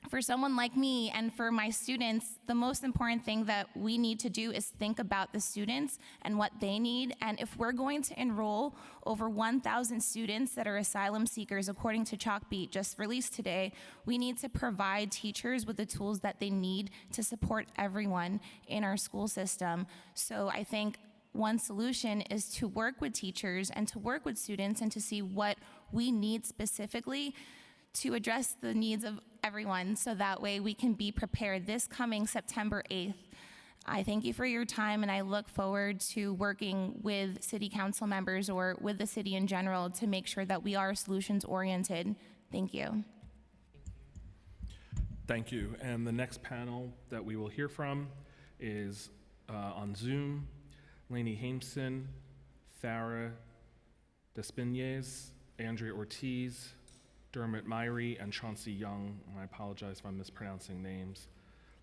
for someone like me and for my students, the most important thing that we need to do is think about the students and what they need. And if we're going to enroll over 1,000 students that are asylum seekers, according to Chalkbeat, just released today, we need to provide teachers with the tools that they need to support everyone in our school system. So I think one solution is to work with teachers and to work with students and to see what we need specifically to address the needs of everyone, so that way we can be prepared this coming September 8th. I thank you for your time, and I look forward to working with city council members or with the city in general to make sure that we are solutions oriented. Thank you. Thank you. And the next panel that we will hear from is on Zoom, Lainey Hameson, Farah Despines, Andrea Ortiz, Dermot Myrie, and Chauncey Young. And I apologize if I'm mispronouncing names.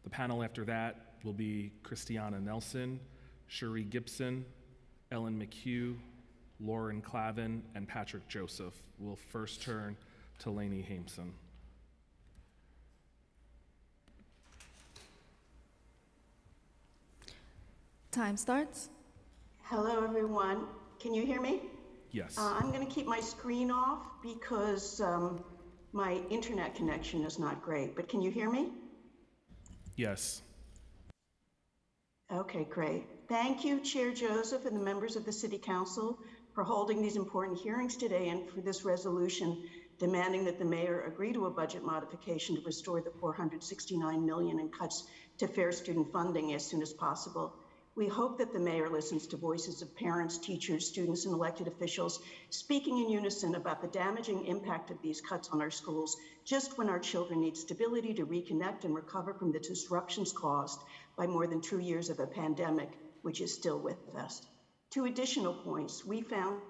The panel after that will be Christiana Nelson, Cherie Gibson, Ellen McHugh, Lauren Clavin, and Patrick Joseph. We'll first turn to Lainey Hameson. Time starts. Hello, everyone. Can you hear me? Yes. I'm going to keep my screen off because my internet connection is not great, but can you hear me? Yes. Okay, great. Thank you, Chair Joseph and the members of the City Council for holding these important hearings today and for this resolution demanding that the mayor agree to a budget modification to restore the $469 million in cuts to fair student funding as soon as possible. We hope that the mayor listens to voices of parents, teachers, students, and elected officials speaking in unison about the damaging impact of these cuts on our schools just when our children need stability to reconnect and recover from the disruptions caused by more than 2 years of a pandemic, which is still with us. 2 additional points. We found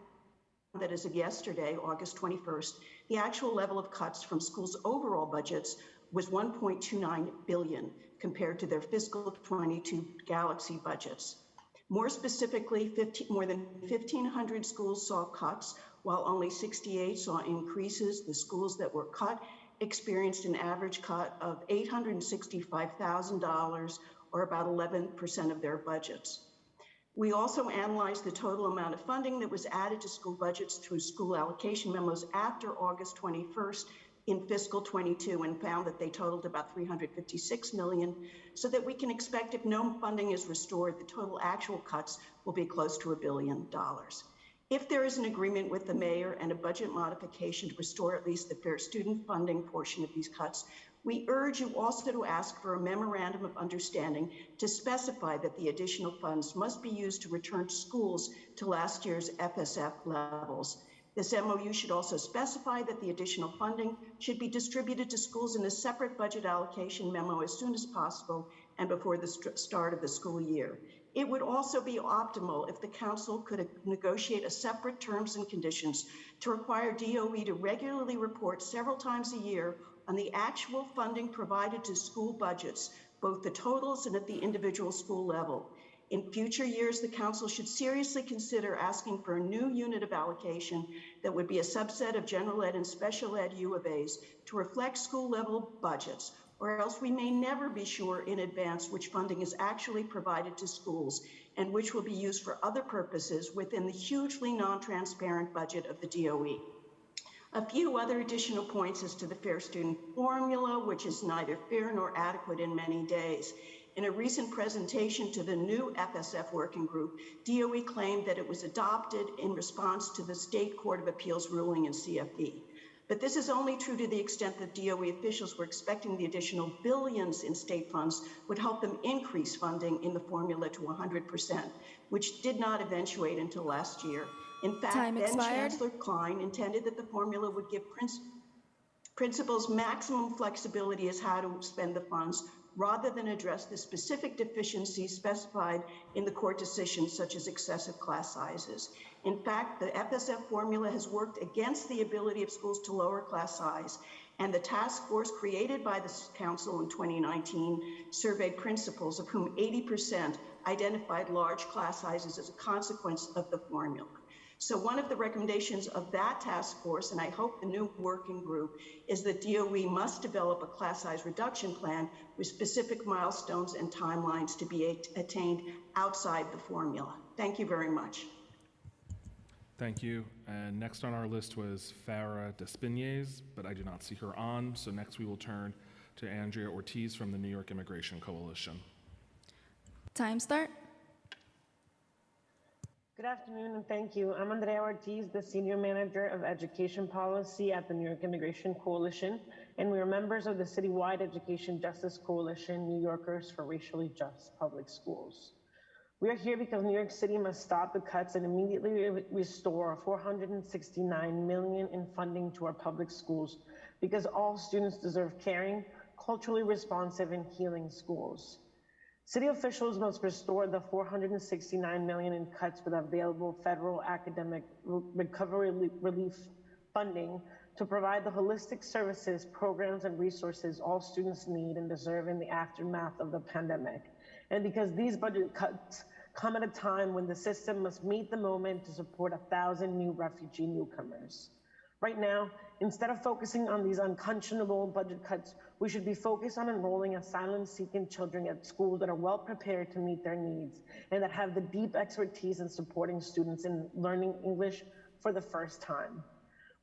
that as of yesterday, August 21st, the actual level of cuts from schools' overall budgets was $1.29 billion compared to their fiscal 22 Galaxy budgets. More specifically, more than 1,500 schools saw cuts, while only 68 saw increases. The schools that were cut experienced an average cut of $865,000, or about 11% of their budgets. We also analyzed the total amount of funding that was added to school budgets through school allocation memos after August 21st in fiscal 22 and found that they totaled about $356 million, so that we can expect if no funding is restored, the total actual cuts will be close to $1 billion. If there is an agreement with the mayor and a budget modification to restore at least the fair student funding portion of these cuts, we urge you also to ask for a memorandum of understanding to specify that the additional funds must be used to return schools to last year's FSF levels. This MOU should also specify that the additional funding should be distributed to schools in a separate budget allocation memo as soon as possible and before the start of the school year. It would also be optimal if the council could negotiate a separate terms and conditions to require DOE to regularly report several times a year on the actual funding provided to school budgets, both the totals and at the individual school level. In future years, the council should seriously consider asking for a new unit of allocation that would be a subset of general ed and special ed U of A's to reflect school level budgets, or else we may never be sure in advance which funding is actually provided to schools and which will be used for other purposes within the hugely non-transparent budget of the DOE. A few other additional points as to the Fair Student Formula, which is neither fair nor adequate in many days. In a recent presentation to the new FSF working group, DOE claimed that it was adopted in response to the State Court of Appeals ruling in CFE. But this is only true to the extent that DOE officials were expecting the additional billions in state funds would help them increase funding in the formula to 100%, which did not eventuate until last year. In fact, then-Chancellor Klein intended that the formula would give principals maximum flexibility as how to spend the funds, rather than address the specific deficiencies specified in the court decisions, such as excessive class sizes. In fact, the FSF formula has worked against the ability of schools to lower class size, and the task force created by the council in 2019 surveyed principals, of whom 80% identified large class sizes as a consequence of the formula. So one of the recommendations of that task force, and I hope the new working group, is that DOE must develop a class size reduction plan with specific milestones and timelines to be attained outside the formula. Thank you very much. Thank you. And next on our list was Farah Despines, but I do not see her on. So next we will turn to Andrea Ortiz from the New York Immigration Coalition. Time start. Good afternoon and thank you. I'm Andrea Ortiz, the Senior Manager of Education Policy at the New York Immigration Coalition, and we are members of the citywide Education Justice Coalition, New Yorkers for Racially Just Public Schools. We are here because New York City must stop the cuts and immediately restore $469 million in funding to our public schools, because all students deserve caring, culturally responsive, and healing schools. City officials must restore the $469 million in cuts with available federal academic recovery relief funding to provide the holistic services, programs, and resources all students need and deserve in the aftermath of the pandemic. And because these budget cuts come at a time when the system must meet the moment to support 1,000 new refugee newcomers. Right now, instead of focusing on these unconscionable budget cuts, we should be focused on enrolling asylum-seeking children at schools that are well prepared to meet their needs and that have the deep expertise in supporting students in learning English for the first time.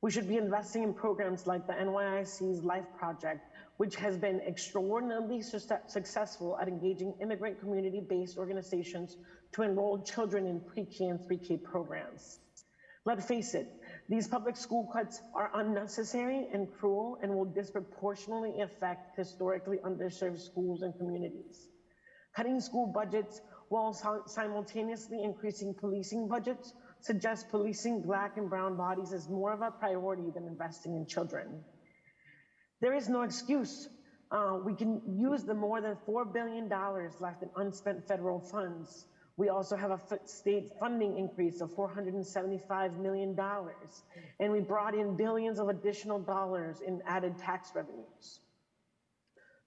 We should be investing in programs like the NYCC's Life Project, which has been extraordinarily successful at engaging immigrant community-based organizations to enroll children in pre-K and 3K programs. Let's face it, these public school cuts are unnecessary and cruel and will disproportionately affect historically underserved schools and communities. Cutting school budgets while simultaneously increasing policing budgets suggests policing Black and brown bodies is more of a priority than investing in children. There is no excuse. We can use the more than $4 billion left in unspent federal funds. We also have a state funding increase of $475 million, and we brought in billions of additional dollars in added tax revenues.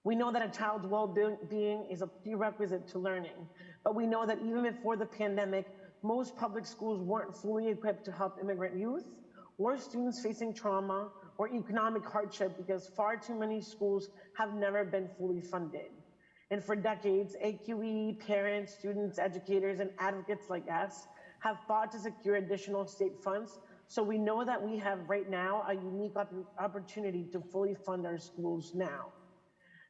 We know that a child's well-being is a prerequisite to learning, but we know that even before the pandemic, most public schools weren't fully equipped to help immigrant youth or students facing trauma or economic hardship because far too many schools have never been fully funded. And for decades, AQE, parents, students, educators, and advocates like us have fought to secure additional state funds. So we know that we have right now a unique opportunity to fully fund our schools now.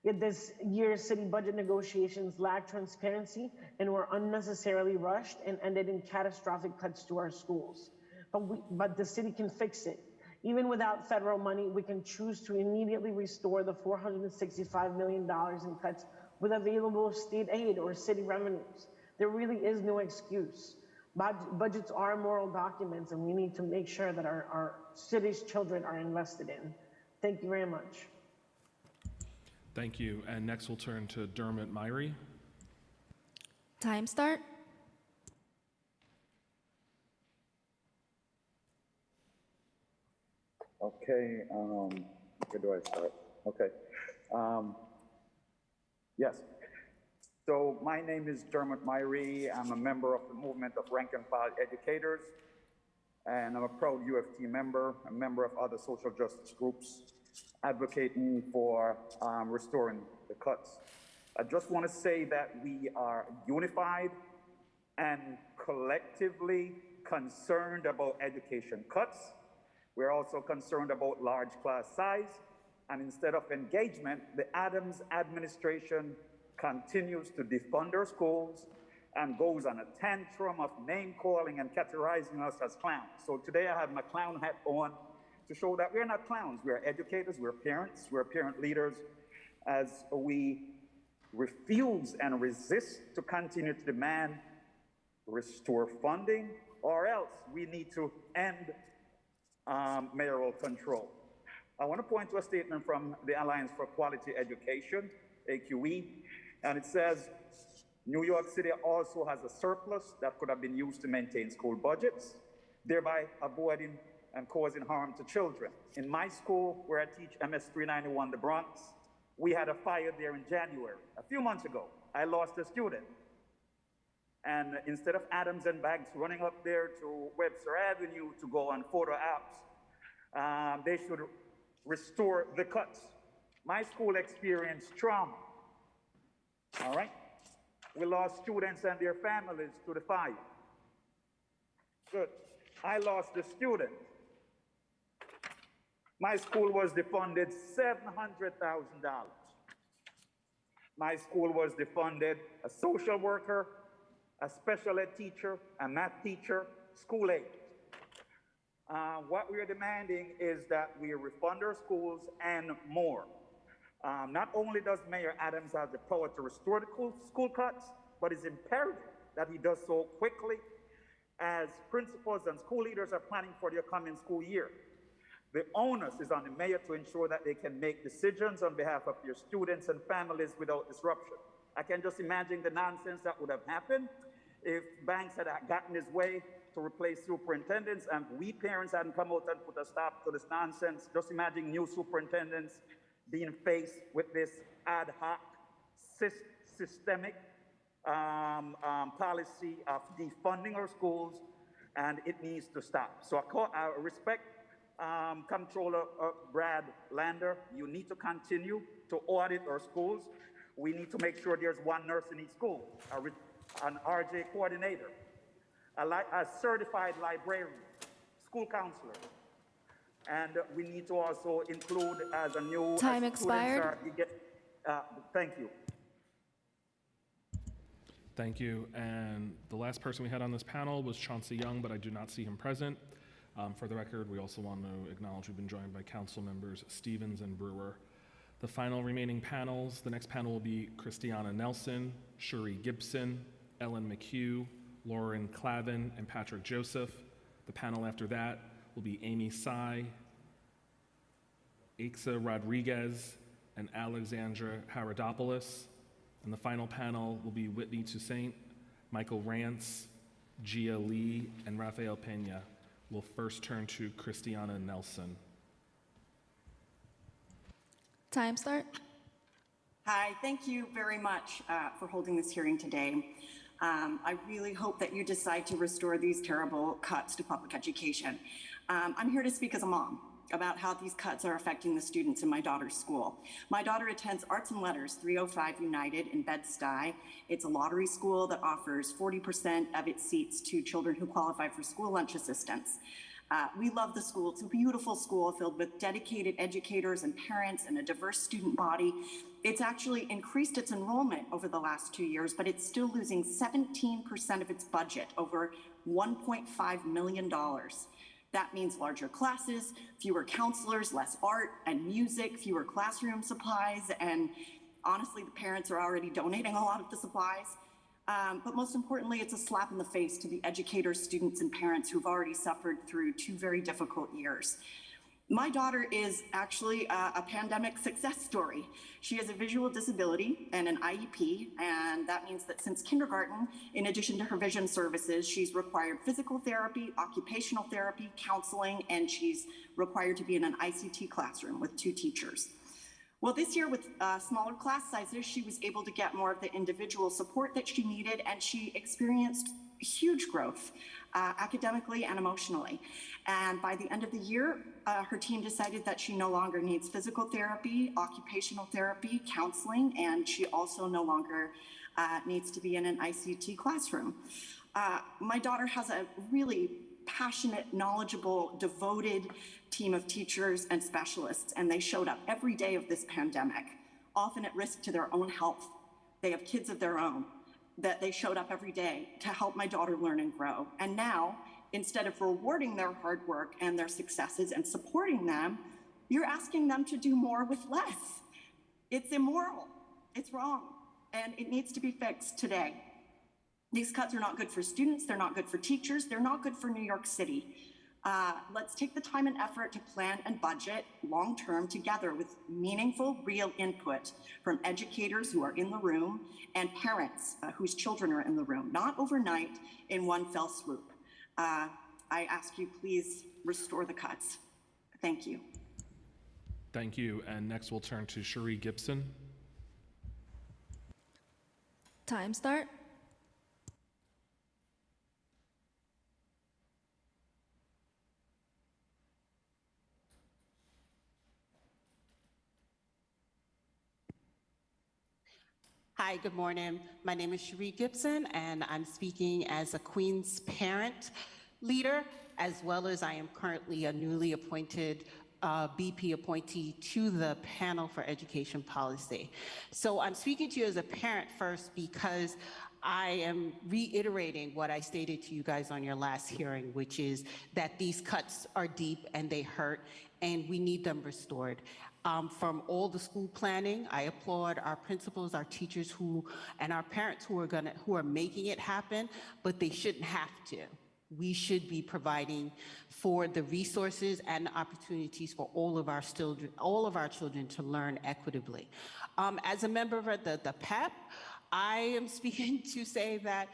Yet this year's city budget negotiations lacked transparency and were unnecessarily rushed and ended in catastrophic cuts to our schools. But the city can fix it. Even without federal money, we can choose to immediately restore the $465 million in cuts with available state aid or city revenues. There really is no excuse. Budgets are moral documents, and we need to make sure that our city's children are invested in. Thank you very much. Thank you. And next we'll turn to Dermot Myrie. Time start. Okay, where do I start? Okay. Yes. So my name is Dermot Myrie. I'm a member of the movement of rank and file educators, and I'm a proud UFT member, a member of other social justice groups advocating for restoring the cuts. I just want to say that we are unified and collectively concerned about education cuts. We're also concerned about large class size. And instead of engagement, the Adams administration continues to defund our schools and goes on a tantrum of name calling and categorizing us as clowns. So today I have my clown hat on to show that we're not clowns. We're educators, we're parents, we're parent leaders, as we refuse and resist to continue to demand restore funding, or else we need to end mayoral control. I want to point to a statement from the Alliance for Quality Education, AQE, and it says, New York City also has a surplus that could have been used to maintain school budgets, thereby avoiding and causing harm to children. In my school, where I teach MS 391, the Bronx, we had a fire there in January. A few months ago, I lost a student. And instead of Adams and Banks running up there to Webster Avenue to go on photo apps, they should restore the cuts. My school experienced trauma, all right? We lost students and their families to the fire. Good. I lost a student. My school was defunded $700,000. My school was defunded a social worker, a special ed teacher, a math teacher, school aide. What we are demanding is that we refund our schools and more. Not only does Mayor Adams have the power to restore the school cuts, but it's imperative that he does so quickly as principals and school leaders are planning for the upcoming school year. The onus is on the mayor to ensure that they can make decisions on behalf of their students and families without disruption. I can just imagine the nonsense that would have happened if Banks had gotten his way to replace superintendents and we parents hadn't come out and put a stop to this nonsense. Just imagine new superintendents being faced with this ad hoc, systemic policy of defunding our schools, and it needs to stop. So I respect Comptroller Brad Lander. You need to continue to audit our schools. We need to make sure there's one nurse in each school, an RJ coordinator, a certified librarian, school counselor. And we need to also include as a new— Time expired. Thank you. Thank you. And the last person we had on this panel was Chauncey Young, but I do not see him present. For the record, we also want to acknowledge we've been joined by council members Stevens and Brewer. The final remaining panels, the next panel will be Christiana Nelson, Shuri Gibson, Ellen McHugh, Lauren Clavin, and Patrick Joseph. The panel after that will be Amy Tsai, Aixa Rodriguez, and Alexandra Haradopoulos. And the final panel will be Whitney Toussaint, Michael Rance, Gia Lee, and Rafael Pena. We'll first turn to Christiana Nelson. Time start. Hi, thank you very much for holding this hearing today. I really hope that you decide to restore these terrible cuts to public education. I'm here to speak as a mom about how these cuts are affecting the students in my daughter's school. My daughter attends Arts and Letters 305 United in Bed-Stuy. It's a lottery school that offers 40% of its seats to children who qualify for school lunch assistance. We love the school. It's a beautiful school filled with dedicated educators and parents and a diverse student body. It's actually increased its enrollment over the last 2 years, but it's still losing 17% of its budget, over $1.5 million. That means larger classes, fewer counselors, less art and music, fewer classroom supplies, and honestly, the parents are already donating a lot of the supplies. But most importantly, it's a slap in the face to the educators, students, and parents who've already suffered through 2 very difficult years. My daughter is actually a pandemic success story. She has a visual disability and an IEP, and that means that since kindergarten, in addition to her vision services, she's required physical therapy, occupational therapy, counseling, and she's required to be in an ICT classroom with 2 teachers. Well, this year with smaller class sizes, she was able to get more of the individual support that she needed, and she experienced huge growth academically and emotionally. And by the end of the year, her team decided that she no longer needs physical therapy, occupational therapy, counseling, and she also no longer needs to be in an ICT classroom. My daughter has a really passionate, knowledgeable, devoted team of teachers and specialists, and they showed up every day of this pandemic, often at risk to their own health. They have kids of their own, that they showed up every day to help my daughter learn and grow. And now, instead of rewarding their hard work and their successes and supporting them, you're asking them to do more with less. It's immoral, it's wrong, and it needs to be fixed today. These cuts are not good for students, they're not good for teachers, they're not good for New York City. Let's take the time and effort to plan and budget long-term together with meaningful, real input from educators who are in the room and parents whose children are in the room, not overnight in one fell swoop. I ask you, please restore the cuts. Thank you. Thank you. And next we'll turn to Cherie Gibson. Time start. Hi, good morning. My name is Cherie Gibson, and I'm speaking as a Queens parent leader, as well as I am currently a newly appointed BP appointee to the panel for education policy. So I'm speaking to you as a parent first because I am reiterating what I stated to you guys on your last hearing, which is that these cuts are deep and they hurt, and we need them restored. From all the school planning, I applaud our principals, our teachers and our parents who are making it happen, but they shouldn't have to. We should be providing for the resources and opportunities for all of our children to learn equitably. As a member of the PEP, I am speaking to say that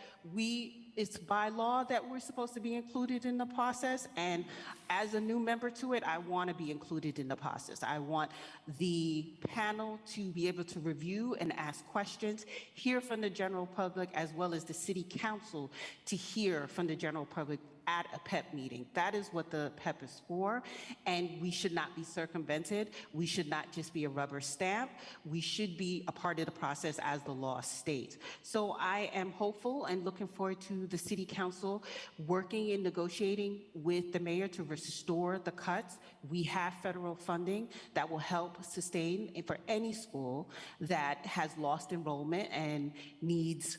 it's by law that we're supposed to be included in the process, and as a new member to it, I want to be included in the process. I want the panel to be able to review and ask questions, hear from the general public, as well as the city council to hear from the general public at a PEP meeting. That is what the PEP is for, and we should not be circumvented. We should not just be a rubber stamp. We should be a part of the process as the law states. So I am hopeful and looking forward to the city council working and negotiating with the mayor to restore the cuts. We have federal funding that will help sustain for any school that has lost enrollment and needs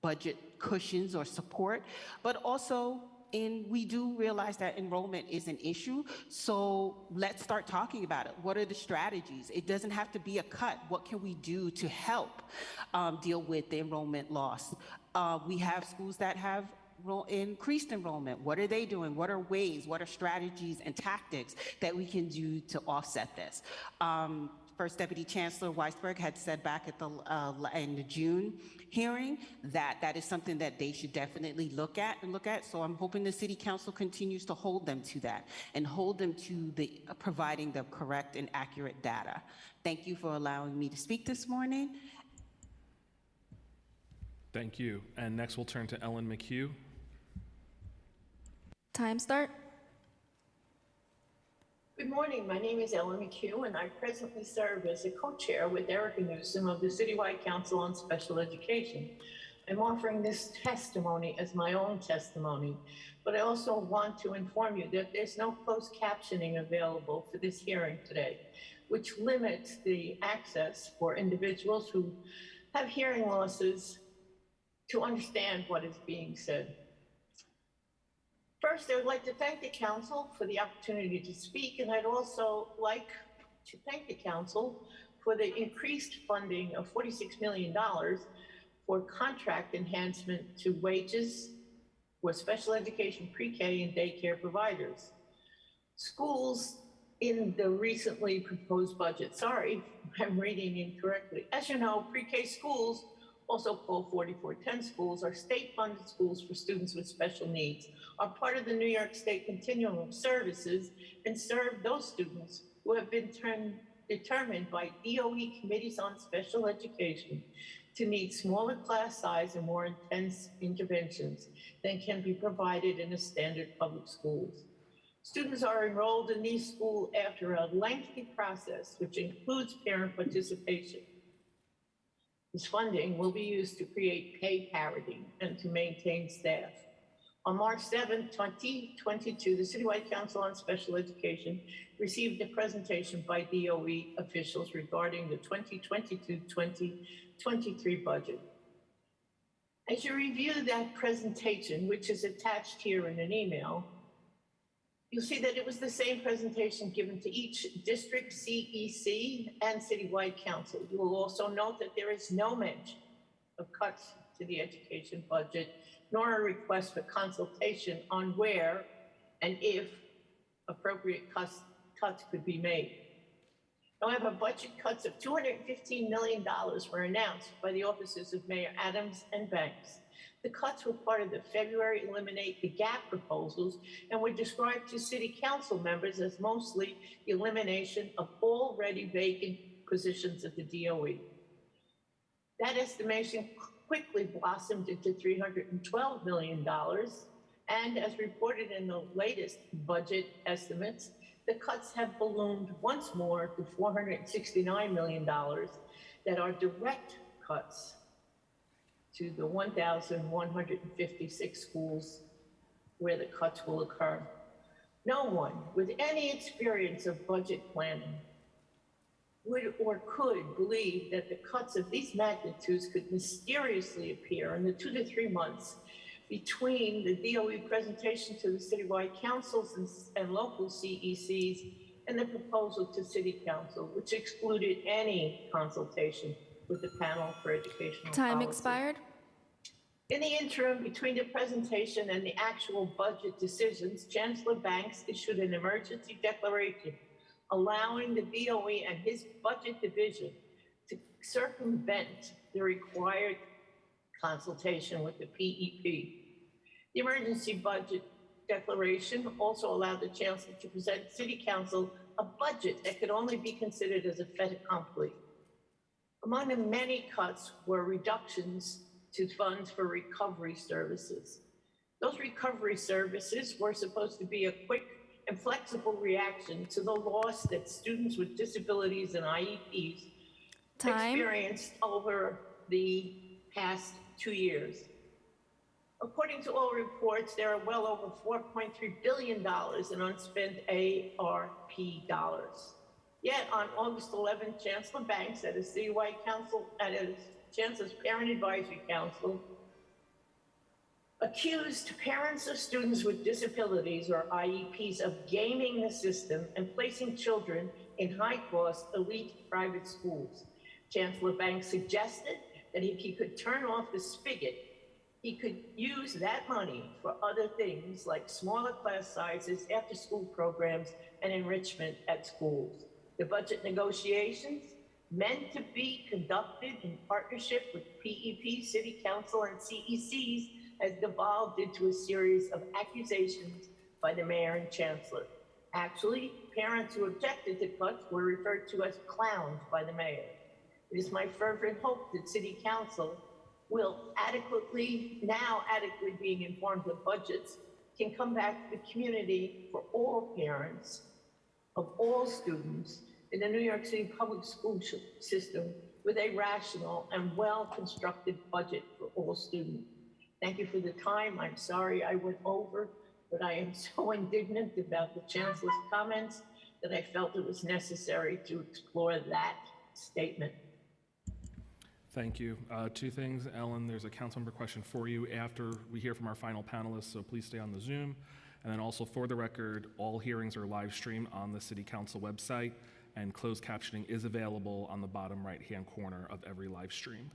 budget cushions or support, but also we do realize that enrollment is an issue, so let's start talking about it. What are the strategies? It doesn't have to be a cut. What can we do to help deal with the enrollment loss? We have schools that have increased enrollment. What are they doing? What are ways, what are strategies and tactics that we can do to offset this? First Deputy Chancellor Weisberg had said back at in the June hearing that that is something that they should definitely look at. So I'm hoping the City Council continues to hold them to that and hold them to the providing the correct and accurate data. Thank you for allowing me to speak this morning. Thank you. And next we'll turn to Ellen McHugh. Time start. Good morning. My name is Ellen McHugh, and I presently serve as a co-chair with Erica Newsom of the Citywide Council on Special Education. I'm offering this testimony as my own testimony, but I also want to inform you that there's no closed captioning available for this hearing today, which limits the access for individuals who have hearing losses to understand what is being said. First, I would like to thank the council for the opportunity to speak, and I'd also like to thank the council for the increased funding of $46 million for contract enhancement to wages for special education pre-K and daycare providers. Schools in the recently proposed budget, sorry, I'm reading incorrectly. As you know, pre-K schools, also called 4410 schools, are state-funded schools for students with special needs, are part of the New York State Continuum of Services, and serve those students who have been determined by DOE committees on special education to need smaller class size and more intense interventions than can be provided in a standard public schools. Students are enrolled in these schools after a lengthy process, which includes parent participation. This funding will be used to create pay parity and to maintain staff. On March 7, 2022, the Citywide Council on Special Education received a presentation by DOE officials regarding the 2022-2023 budget. As you review that presentation, which is attached here in an email, you'll see that it was the same presentation given to each district, CEC, and Citywide Council. You will also note that there is no mention of cuts to the education budget, nor a request for consultation on where and if appropriate cuts could be made. However, budget cuts of $215 million were announced by the offices of Mayor Adams and Banks. The cuts were part of the February Eliminate the Gap proposals and were described to City Council members as mostly the elimination of already vacant positions at the DOE. That estimation quickly blossomed into $312 million, and as reported in the latest budget estimates, the cuts have ballooned once more to $469 million that are direct cuts to the 1,156 schools where the cuts will occur. No one with any experience of budget planning would or could believe that the cuts of these magnitudes could mysteriously appear in the 2 to 3 months between the DOE presentation to the citywide councils and local CECs and the proposal to City Council, which excluded any consultation with the panel for educational Time policy. expired. In the interim, between the presentation and the actual budget decisions, Chancellor Banks issued an emergency declaration allowing the DOE and his budget division to circumvent the required consultation with the PEP. The emergency budget declaration also allowed the Chancellor to present City Council a budget that could only be considered as a fait accompli. Among the many cuts were reductions to funds for recovery services. Those recovery services were supposed to be a quick and flexible reaction to the loss that students with disabilities and IEPs experienced over the past 2 years. According to all reports, there are well over $4.3 billion in unspent ARP dollars. Yet on August 11th, Chancellor Banks at a citywide council, at a Chancellor's Parent Advisory Council, accused parents of students with disabilities or IEPs of gaming the system and placing children in high-cost elite private schools. Chancellor Banks suggested that if he could turn off the spigot, he could use that money for other things like smaller class sizes, after-school programs, and enrichment at schools. The budget negotiations, meant to be conducted in partnership with PEP, City Council, and CECs, has devolved into a series of accusations by the mayor and chancellor. Actually, parents who objected to cuts were referred to as clowns by the mayor. It is my fervent hope that City Council will adequately being informed of budgets, can come back to the community for all parents of all students in the New York City public school system with a rational and well-constructed budget for all students. Thank you for the time. I'm sorry I went over, but I am so indignant about the Chancellor's comments that I felt it was necessary to explore that statement. Thank you. Two things, Ellen, there's a council member question for you after we hear from our final panelists, so please stay on the Zoom. And then also for the record, all hearings are live streamed on the City Council website, and closed captioning is available on the bottom right-hand corner of every live stream.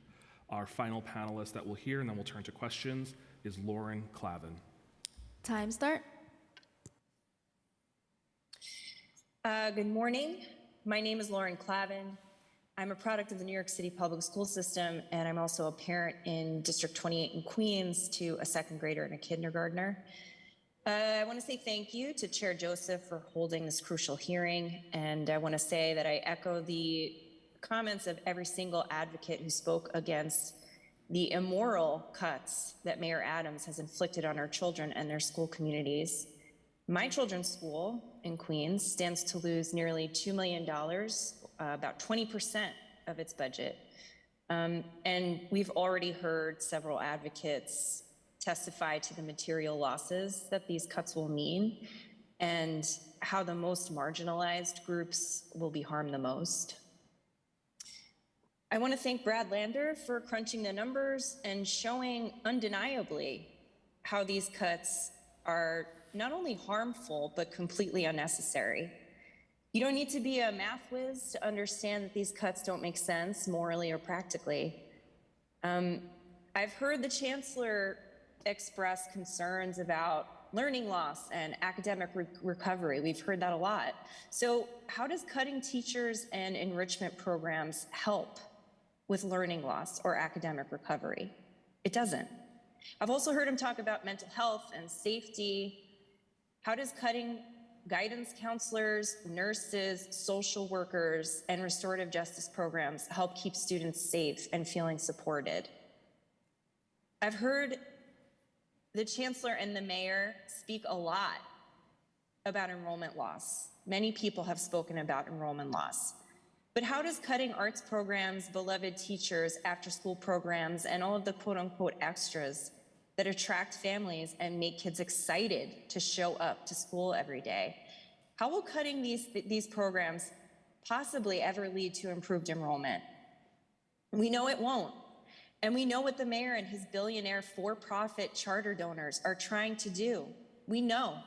Our final panelist that we'll hear, and then we'll turn to questions, is Lauren Clavin. Time start. Good morning. My name is Lauren Clavin. I'm a product of the New York City public school system, and I'm also a parent in District 28 in Queens to a second grader and a kindergartner. I want to say thank you to Chair Joseph for holding this crucial hearing, and I want to say that I echo the comments of every single advocate who spoke against the immoral cuts that Mayor Adams has inflicted on our children and their school communities. My children's school in Queens stands to lose nearly $2 million, about 20% of its budget. And we've already heard several advocates testify to the material losses that these cuts will mean and how the most marginalized groups will be harmed the most. I want to thank Brad Lander for crunching the numbers and showing undeniably how these cuts are not only harmful, but completely unnecessary. You don't need to be a math whiz to understand that these cuts don't make sense morally or practically. I've heard the Chancellor express concerns about learning loss and academic recovery. We've heard that a lot. So how does cutting teachers and enrichment programs help with learning loss or academic recovery? It doesn't. I've also heard him talk about mental health and safety. How does cutting guidance counselors, nurses, social workers, and restorative justice programs help keep students safe and feeling supported? I've heard the Chancellor and the Mayor speak a lot about enrollment loss. Many people have spoken about enrollment loss. But how does cutting arts programs, beloved teachers, after-school programs, and all of the quote-unquote extras that attract families and make kids excited to show up to school every day, how will cutting these programs possibly ever lead to improved enrollment? We know it won't. And we know what the mayor and his billionaire for-profit charter donors are trying to do. We know.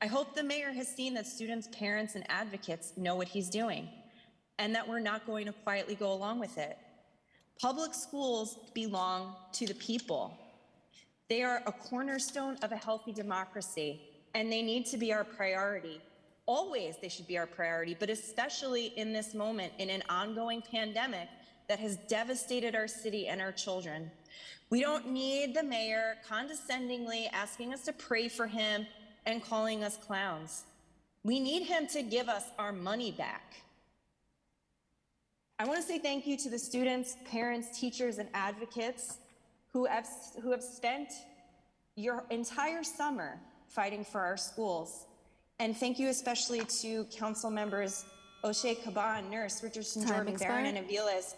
I hope the mayor has seen that students, parents, and advocates know what he's doing, and that we're not going to quietly go along with it. Public schools belong to the people. They are a cornerstone of a healthy democracy, and they need to be our priority. Always they should be our priority, but especially in this moment, in an ongoing pandemic that has devastated our city and our children. We don't need the mayor condescendingly asking us to pray for him and calling us clowns. We need him to give us our money back. I want to say thank you to the students, parents, teachers, and advocates who have spent your entire summer fighting for our schools. And thank you especially to council members O'Shea Caban, Nurse, Richardson, Jordan, Barron, and Aviles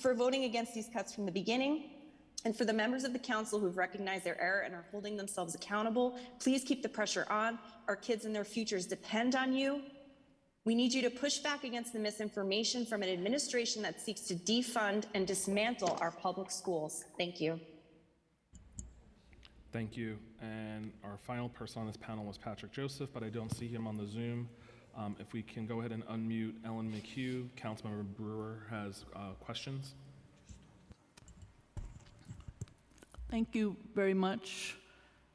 for voting against these cuts from the beginning, and for the members of the council who've recognized their error and are holding themselves accountable. Please keep the pressure on. Our kids and their futures depend on you. We need you to push back against the misinformation from an administration that seeks to defund and dismantle our public schools. Thank you. Thank you. And our final person on this panel was Patrick Joseph, but I don't see him on the Zoom. If we can go ahead and unmute Ellen McHugh, Councilmember Brewer has questions. Thank you very much.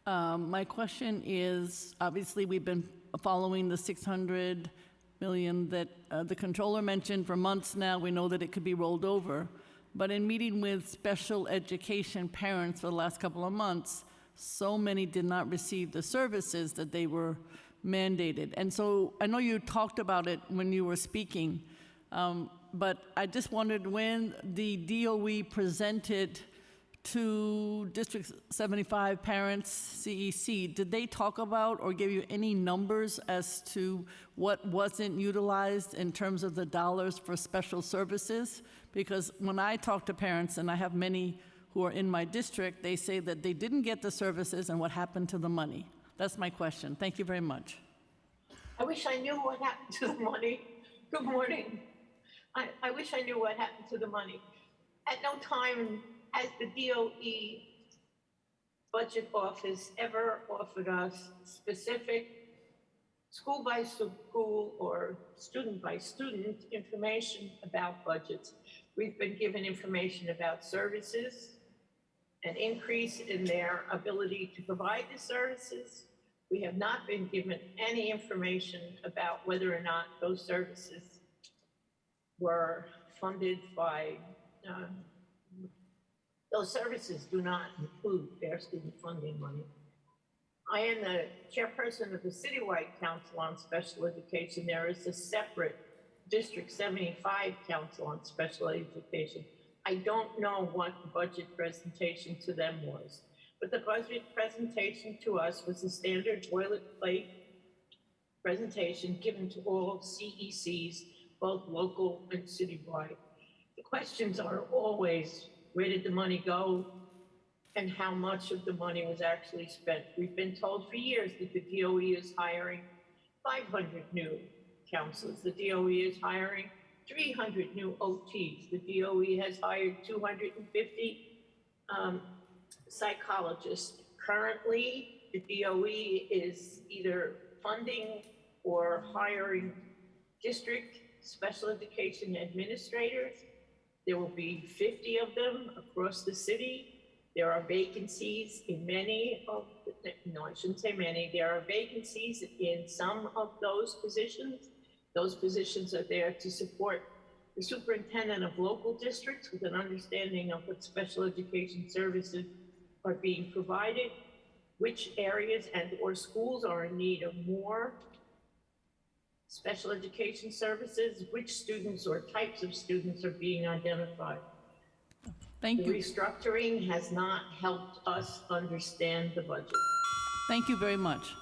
My question is, obviously we've been following the $600 million that the controller mentioned for months now. We know that it could be rolled over. But in meeting with special education parents for the last couple of months, so many did not receive the services that they were mandated. And so I know you talked about it when you were speaking, but I just wondered when the DOE presented to District 75 parents, CEC, did they talk about or give you any numbers as to what wasn't utilized in terms of the dollars for special services? Because when I talk to parents, and I have many who are in my district, they say that they didn't get the services and what happened to the money. That's my question. Thank you very much. I wish I knew what happened to the money. Good morning. I wish I knew what happened to the money. At no time has the DOE budget office ever offered us specific school by school or student by student information about budgets. We've been given information about services, an increase in their ability to provide the services. We have not been given any information about whether or not those services were funded by those services do not include their student funding money. I am the chairperson of the Citywide Council on Special Education. There is a separate District 75 Council on Special Education. I don't know what the budget presentation to them was, but the budget presentation to us was a standard boilerplate presentation given to all CECs, both local and citywide. The questions are always, where did the money go and how much of the money was actually spent? We've been told for years that the DOE is hiring 500 new counselors. The DOE is hiring 300 new OTs. The DOE has hired 250 psychologists. Currently, the DOE is either funding or hiring district special education administrators. There will be 50 of them across the city. There are vacancies in many of, no, I shouldn't say many. There are vacancies in some of those positions. Those positions are there to support the superintendent of local districts with an understanding of what special education services are being provided, which areas and or schools are in need of more special education services, which students or types of students are being identified. Thank you. The restructuring has not helped us understand the budget. Thank you very much.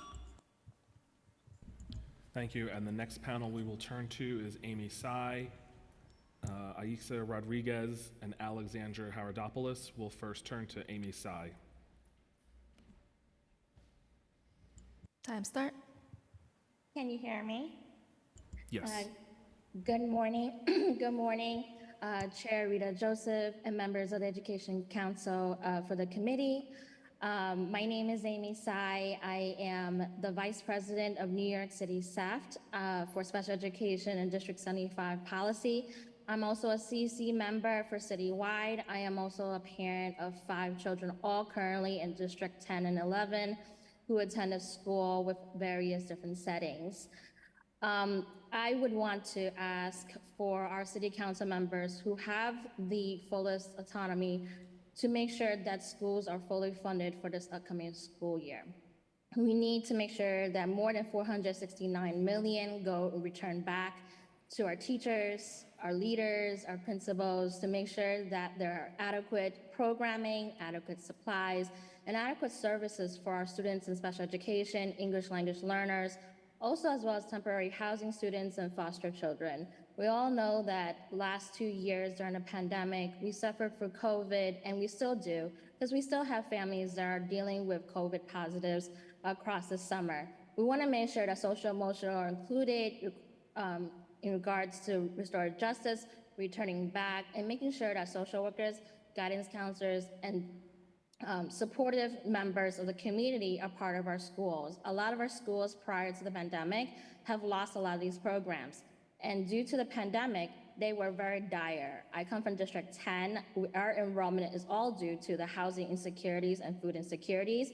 Thank you. And the next panel we will turn to is Amy Tsai, Aixa Rodriguez, and Alexandra Haradopoulos. We'll first turn to Amy Tsai. Time start. Can you hear me? Yes. Good morning. Good morning, Chair Rita Joseph and members of the Education Council for the committee. My name is Amy Tsai. I am the Vice President of New York City SAFT for Special Education and District 75 Policy. I'm also a CC member for Citywide. I am also a parent of 5 children, all currently in District 10 and 11, who attend a school with various different settings. I would want to ask for our City Council members who have the fullest autonomy to make sure that schools are fully funded for this upcoming school year. We need to make sure that more than $469 million return back to our teachers, our leaders, our principals, to make sure that there are adequate programming, adequate supplies, and adequate services for our students in special education, English language learners, also as well as temporary housing students and foster children. We all know that last 2 years during the pandemic, we suffered from COVID, and we still do, because we still have families that are dealing with COVID positives across the summer. We want to make sure that social emotional are included in regards to restorative justice, returning back, and making sure that social workers, guidance counselors, and supportive members of the community are part of our schools. A lot of our schools prior to the pandemic have lost a lot of these programs. And due to the pandemic, they were very dire. I come from District 10. Our enrollment is all due to the housing insecurities and food insecurities.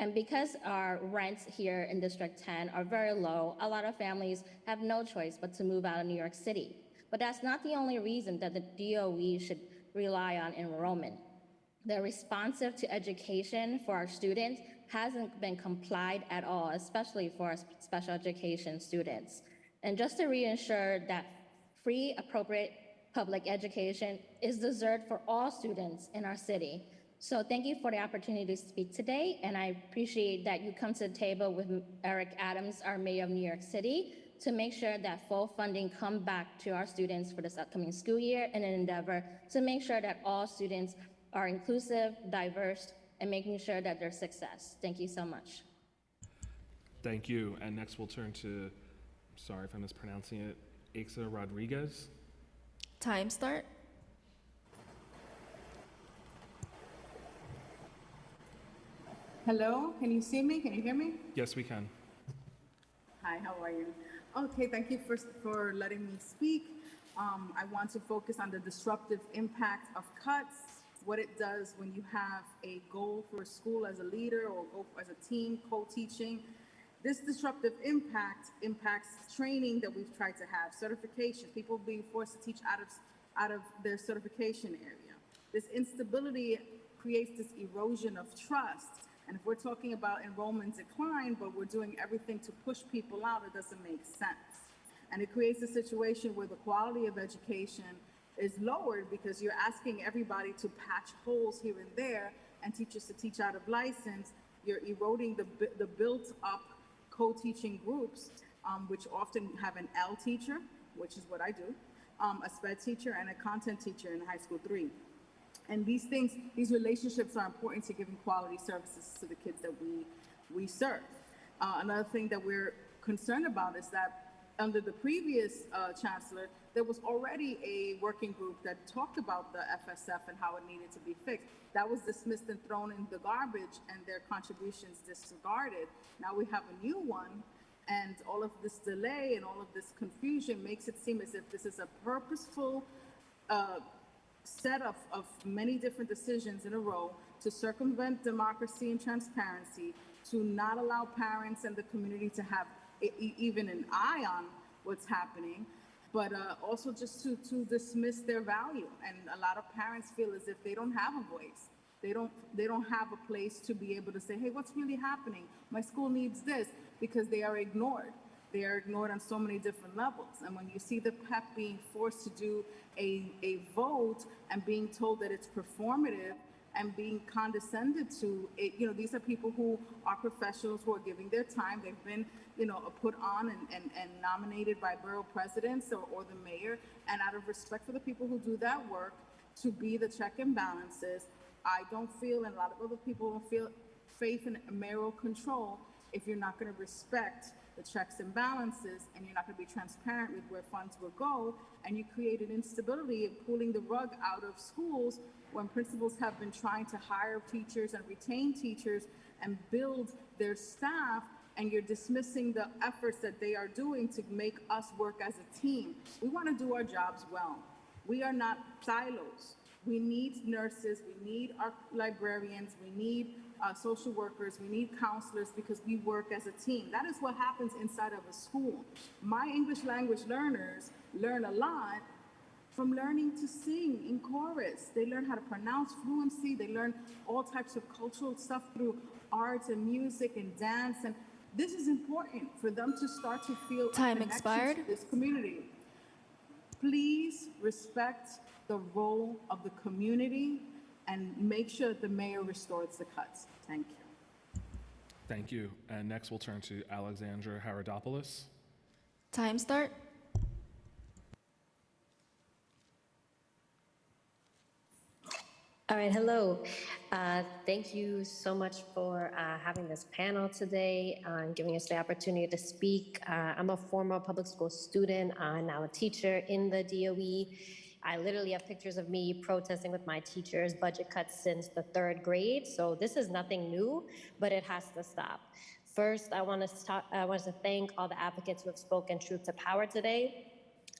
And because our rents here in District 10 are very low, a lot of families have no choice but to move out of New York City. But that's not the only reason that the DOE should rely on enrollment. The responsive to education for our students hasn't been complied at all, especially for our special education students. And just to reassure that free, appropriate public education is deserved for all students in our city. So thank you for the opportunity to speak today, and I appreciate that you come to the table with Eric Adams, our mayor of New York City, to make sure that full funding come back to our students for this upcoming school year in an endeavor to make sure that all students are inclusive, diverse, and making sure that they're success. Thank you so much. Thank you. And next we'll turn to, sorry if I'm mispronouncing it, Aixa Rodriguez. Time start. Hello, can you see me? Can you hear me? Yes, we can. Hi, how are you? Okay, thank you for letting me speak. I want to focus on the disruptive impact of cuts, what it does when you have a goal for a school as a leader or goal as a team, co-teaching. This disruptive impact impacts training that we've tried to have, certification, people being forced to teach out of their certification area. This instability creates this erosion of trust. And if we're talking about enrollment decline, but we're doing everything to push people out, it doesn't make sense. And it creates a situation where the quality of education is lowered because you're asking everybody to patch holes here and there and teachers to teach out of license. You're eroding the built-up co-teaching groups, which often have an L teacher, which is what I do, a SPED teacher, and a content teacher in high school 3. And these relationships are important to giving quality services to the kids that we serve. Another thing that we're concerned about is that under the previous chancellor, there was already a working group that talked about the FSF and how it needed to be fixed. That was dismissed and thrown in the garbage and their contributions disregarded. Now we have a new one, and all of this delay and all of this confusion makes it seem as if this is a purposeful set of many different decisions in a row to circumvent democracy and transparency, to not allow parents and the community to have even an eye on what's happening, but also just to dismiss their value. And a lot of parents feel as if they don't have a voice. They don't have a place to be able to say, hey, what's really happening? My school needs this, because they are ignored. They are ignored on so many different levels. And when you see the PEP being forced to do a vote and being told that it's performative and being condescended to, these are people who are professionals who are giving their time. They've been, put on and nominated by borough presidents or the mayor. And out of respect for the people who do that work, to be the check and balances, I don't feel, and a lot of other people don't feel, faith in mayoral control if you're not going to respect the checks and balances, and you're not going to be transparent with where funds will go, and you created instability and pulling the rug out of schools when principals have been trying to hire teachers and retain teachers and build their staff, and you're dismissing the efforts that they are doing to make us work as a team. We want to do our jobs well. We are not silos. We need nurses, we need our librarians, we need social workers, we need counselors, because we work as a team. That is what happens inside of a school. My English language learners learn a lot from learning to sing in chorus. They learn how to pronounce fluency. They learn all types of cultural stuff through arts and music and dance. And this is important for them to start to feel Time a connection expired. to this community. Please respect the role of the community and make sure that the mayor restores the cuts. Thank you. Thank you. And next we'll turn to Alexandra Haradopoulos. Time start. All right, hello. Thank you so much for having this panel today and giving us the opportunity to speak. I'm a former public school student, now a teacher in the DOE. I literally have pictures of me protesting with my teachers budget cuts since the 3rd grade. So this is nothing new, but it has to stop. First, I want to thank all the advocates who have spoken truth to power today.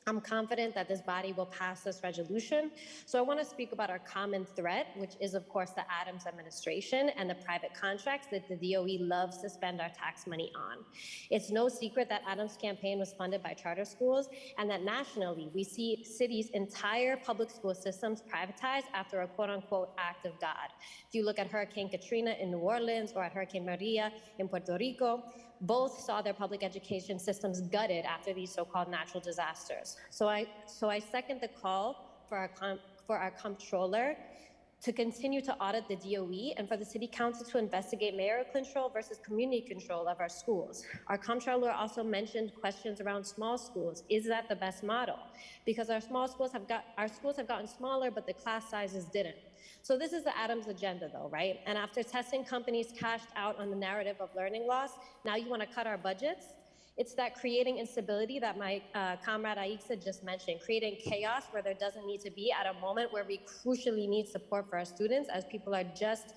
I'm confident that this body will pass this resolution. So I want to speak about our common threat, which is, of course, the Adams administration and the private contracts that the DOE loves to spend our tax money on. It's no secret that Adams' campaign was funded by charter schools, and that nationally, we see cities' entire public school systems privatized after a quote-unquote act of God. If you look at Hurricane Katrina in New Orleans or at Hurricane Maria in Puerto Rico, both saw their public education systems gutted after these so-called natural disasters. So I second the call for our comptroller to continue to audit the DOE and for the City Council to investigate mayoral control versus community control of our schools. Our comptroller also mentioned questions around small schools. Is that the best model? Because our schools have gotten smaller, but the class sizes didn't. So this is the Adams agenda though, right? And after testing companies cashed out on the narrative of learning loss, now you want to cut our budgets? It's that creating instability that my comrade Aixa just mentioned, creating chaos where there doesn't need to be at a moment where we crucially need support for our students as people are just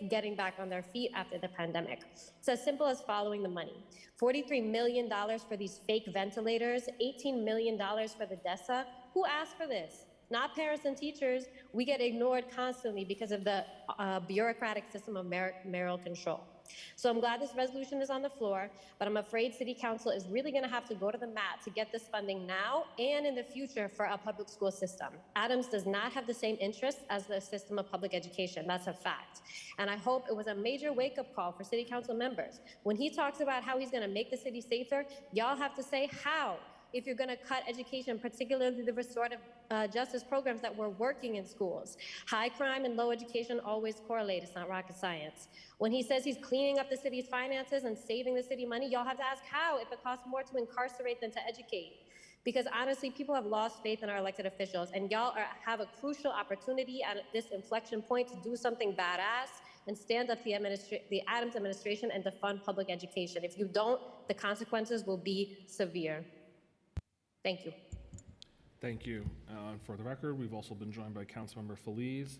getting back on their feet after the pandemic. It's as simple as following the money. $43 million for these fake ventilators, $18 million for the DESA. Who asked for this? Not parents and teachers. We get ignored constantly because of the bureaucratic system of mayoral control. So I'm glad this resolution is on the floor, but I'm afraid City Council is really going to have to go to the mat to get this funding now and in the future for our public school system. Adams does not have the same interests as the system of public education. That's a fact. And I hope it was a major wake-up call for City Council members. When he talks about how he's going to make the city safer, y'all have to say how. If you're going to cut education, particularly the restorative justice programs that were working in schools. High crime and low education always correlate. It's not rocket science. When he says he's cleaning up the city's finances and saving the city money, y'all have to ask how if it costs more to incarcerate than to educate. Because honestly, people have lost faith in our elected officials, and y'all have a crucial opportunity at this inflection point to do something badass and stand up the Adams administration and defund public education. If you don't, the consequences will be severe. Thank you. Thank you. For the record, we've also been joined by Councilmember Feliz,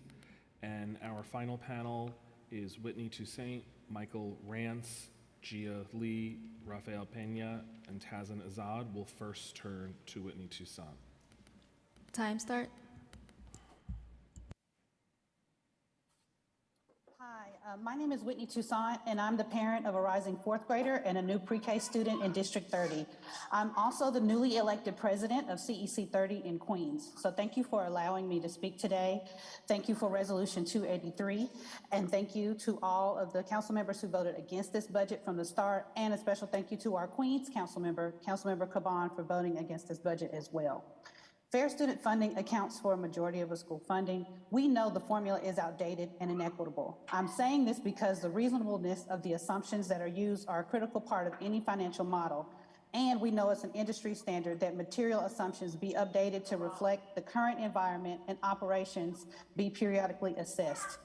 and our final panel is Whitney Toussaint, Michael Rance, Gia Lee, Rafael Pena, and Tazan Azad. We'll first turn to Whitney Toussaint. Time start. Hi, my name is Whitney Toussaint, and I'm the parent of a rising fourth grader and a new pre-K student in District 30. I'm also the newly elected president of CEC 30 in Queens. So thank you for allowing me to speak today. Thank you for Resolution 283, and thank you to all of the council members who voted against this budget from the start, and a special thank you to our Queens Councilmember Caban, for voting against this budget as well. Fair student funding accounts for a majority of a school funding. We know the formula is outdated and inequitable. I'm saying this because the reasonableness of the assumptions that are used are a critical part of any financial model. And we know it's an industry standard that material assumptions be updated to reflect the current environment and operations be periodically assessed.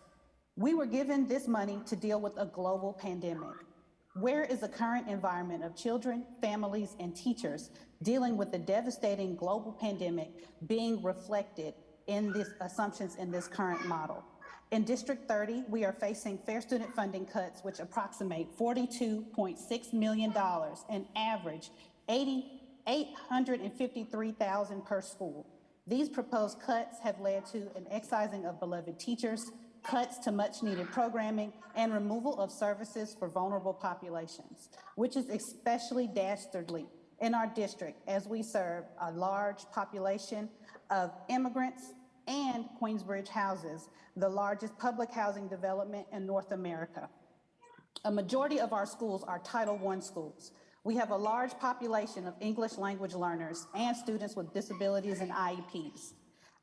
We were given this money to deal with a global pandemic. Where is the current environment of children, families, and teachers dealing with the devastating global pandemic being reflected in these assumptions in this current model? In District 30, we are facing fair student funding cuts which approximate $42.6 million and average $853,000 per school. These proposed cuts have led to an excising of beloved teachers, cuts to much-needed programming, and removal of services for vulnerable populations, which is especially dastardly in our district as we serve a large population of immigrants and Queensbridge houses, the largest public housing development in North America. A majority of our schools are Title I schools. We have a large population of English language learners and students with disabilities and IEPs.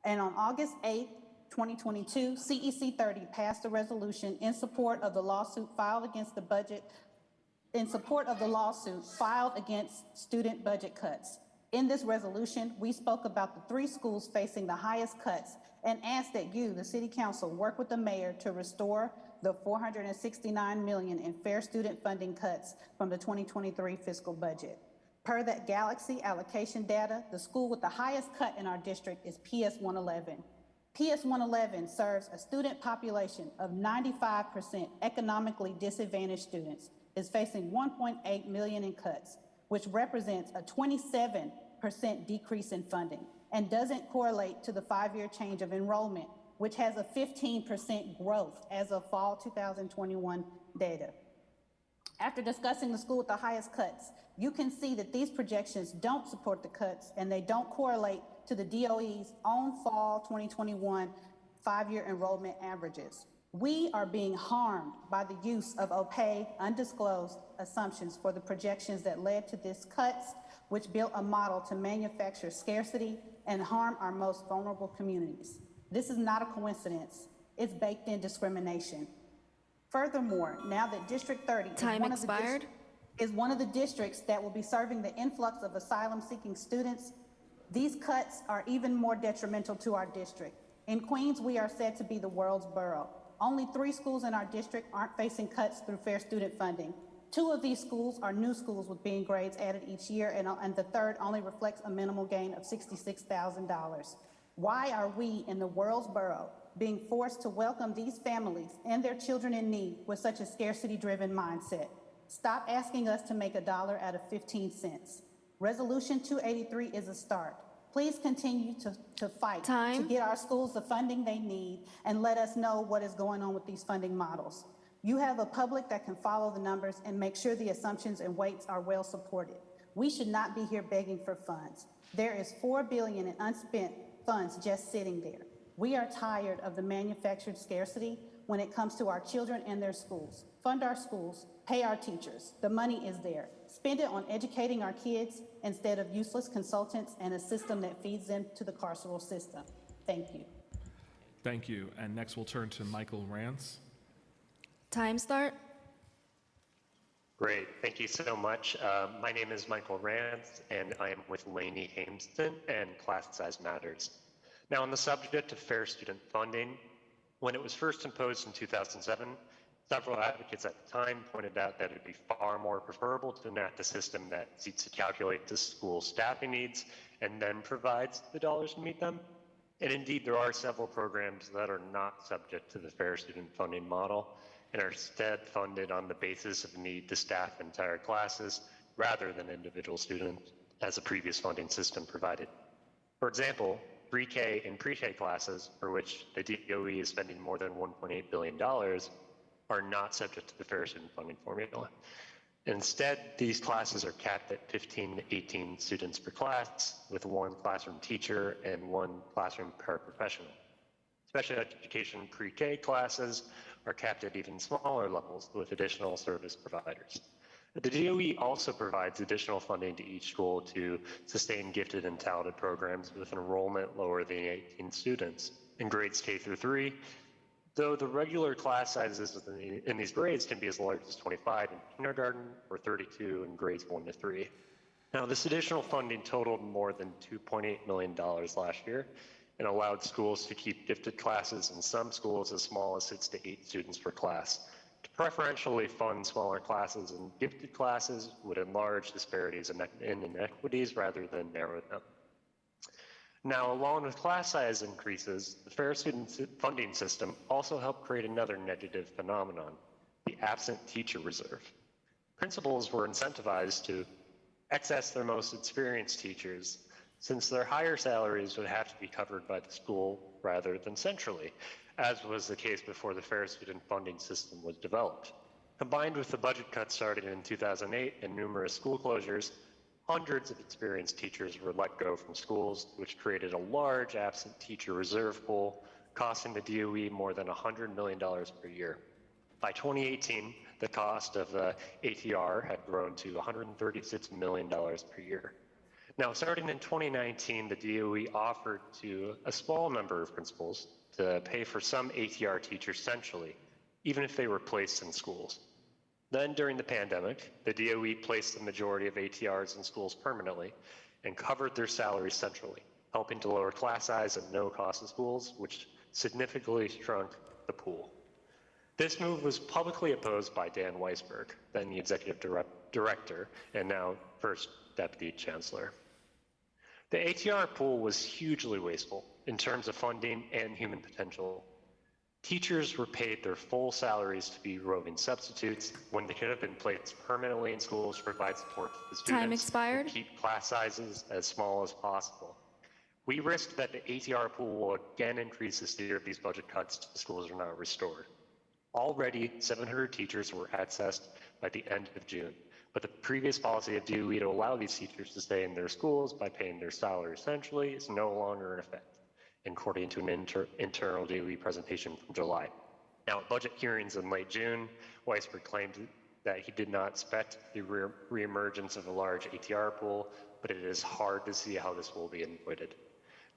And on August 8th, 2022, CEC 30 passed a resolution in support of the lawsuit filed against student budget cuts. In this resolution, we spoke about the 3 schools facing the highest cuts and asked that you, the City Council, work with the mayor to restore the $469 million in fair student funding cuts from the 2023 fiscal budget. Per that Galaxy allocation data, the school with the highest cut in our district is PS 111. PS 111 serves a student population of 95% economically disadvantaged students, is facing $1.8 million in cuts, which represents a 27% decrease in funding and doesn't correlate to the 5-year change of enrollment, which has a 15% growth as of fall 2021 data. After discussing the school with the highest cuts, you can see that these projections don't support the cuts and they don't correlate to the DOE's own fall 2021 5-year enrollment averages. We are being harmed by the use of opaque, undisclosed assumptions for the projections that led to these cuts, which built a model to manufacture scarcity and harm our most vulnerable communities. This is not a coincidence. It's baked in discrimination. Furthermore, now that District 30 is one of the districts that will be serving the influx of asylum-seeking students, these cuts are even more detrimental to our district. In Queens, we are said to be the world's borough. Only 3 schools in our district aren't facing cuts through fair student funding. 2 of these schools are new schools with being grades added each year, and the third only reflects a minimal gain of $66,000. Why are we in the world's borough being forced to welcome these families and their children in need with such a scarcity-driven mindset? Stop asking us to make $1 out of 15 cents. Resolution 283 is a start. Please continue to fight to get our schools the funding they need and let us know what is going on with these funding models. You have a public that can follow the numbers and make sure the assumptions and weights are well supported. We should not be here begging for funds. There is $4 billion in unspent funds just sitting there. We are tired of the manufactured scarcity when it comes to our children and their schools. Fund our schools, pay our teachers. The money is there. Spend it on educating our kids instead of useless consultants and a system that feeds them to the carceral system. Thank you. Thank you. And next we'll turn to Michael Rance. Time start. Great, thank you so much. My name is Michael Rance, and I am with Lainey Hamston and Class Size Matters. Now, on the subject of fair student funding, when it was first imposed in 2007, several advocates at the time pointed out that it would be far more preferable to enact a system that seeks to calculate the school staffing needs and then provides the dollars to meet them. And indeed, there are several programs that are not subject to the fair student funding model and are instead funded on the basis of need to staff entire classes rather than individual students, as a previous funding system provided. For example, pre-K and pre-K classes, for which the DOE is spending more than $1.8 billion, are not subject to the fair student funding formula. Instead, these classes are capped at 15 to 18 students per class, with 1 classroom teacher and 1 classroom paraprofessional. Special education pre-K classes are capped at even smaller levels with additional service providers. The DOE also provides additional funding to each school to sustain gifted and talented programs with enrollment lower than 18 students in grades K through 3, though the regular class sizes in these grades can be as large as 25 in kindergarten or 32 in grades 1 to 3. Now, this additional funding totaled more than $2.8 million last year and allowed schools to keep gifted classes in some schools as small as 6 to 8 students per class. To preferentially fund smaller classes and gifted classes would enlarge disparities and inequities rather than narrow them. Now, along with class size increases, the fair student funding system also helped create another negative phenomenon, the absent teacher reserve. Principals were incentivized to access their most experienced teachers, since their higher salaries would have to be covered by the school rather than centrally, as was the case before the fair student funding system was developed. Combined with the budget cuts started in 2008 and numerous school closures, hundreds of experienced teachers were let go from schools, which created a large absent teacher reserve pool, costing the DOE more than $100 million per year. By 2018, the cost of the ATR had grown to $136 million per year. Now, starting in 2019, the DOE offered to a small number of principals to pay for some ATR teachers centrally, even if they were placed in schools. Then, during the pandemic, the DOE placed the majority of ATRs in schools permanently and covered their salaries centrally, helping to lower class size and no cost of schools, which significantly shrunk the pool. This move was publicly opposed by Dan Weisberg, then the executive director, and now first deputy chancellor. The ATR pool was hugely wasteful in terms of funding and human potential. Teachers were paid their full salaries to be roving substitutes when they could have been placed permanently in schools to provide support to the students. Time expired. And keep class sizes as small as possible. We risk that the ATR pool will again increase this year if these budget cuts to the schools are not restored. Already, 700 teachers were accessed by the end of June, but the previous policy of DOE to allow these teachers to stay in their schools by paying their salary essentially is no longer in effect, according to an internal DOE presentation from July. Now, at budget hearings in late June, Weisberg claimed that he did not expect the reemergence of a large ATR pool, but it is hard to see how this will be avoided.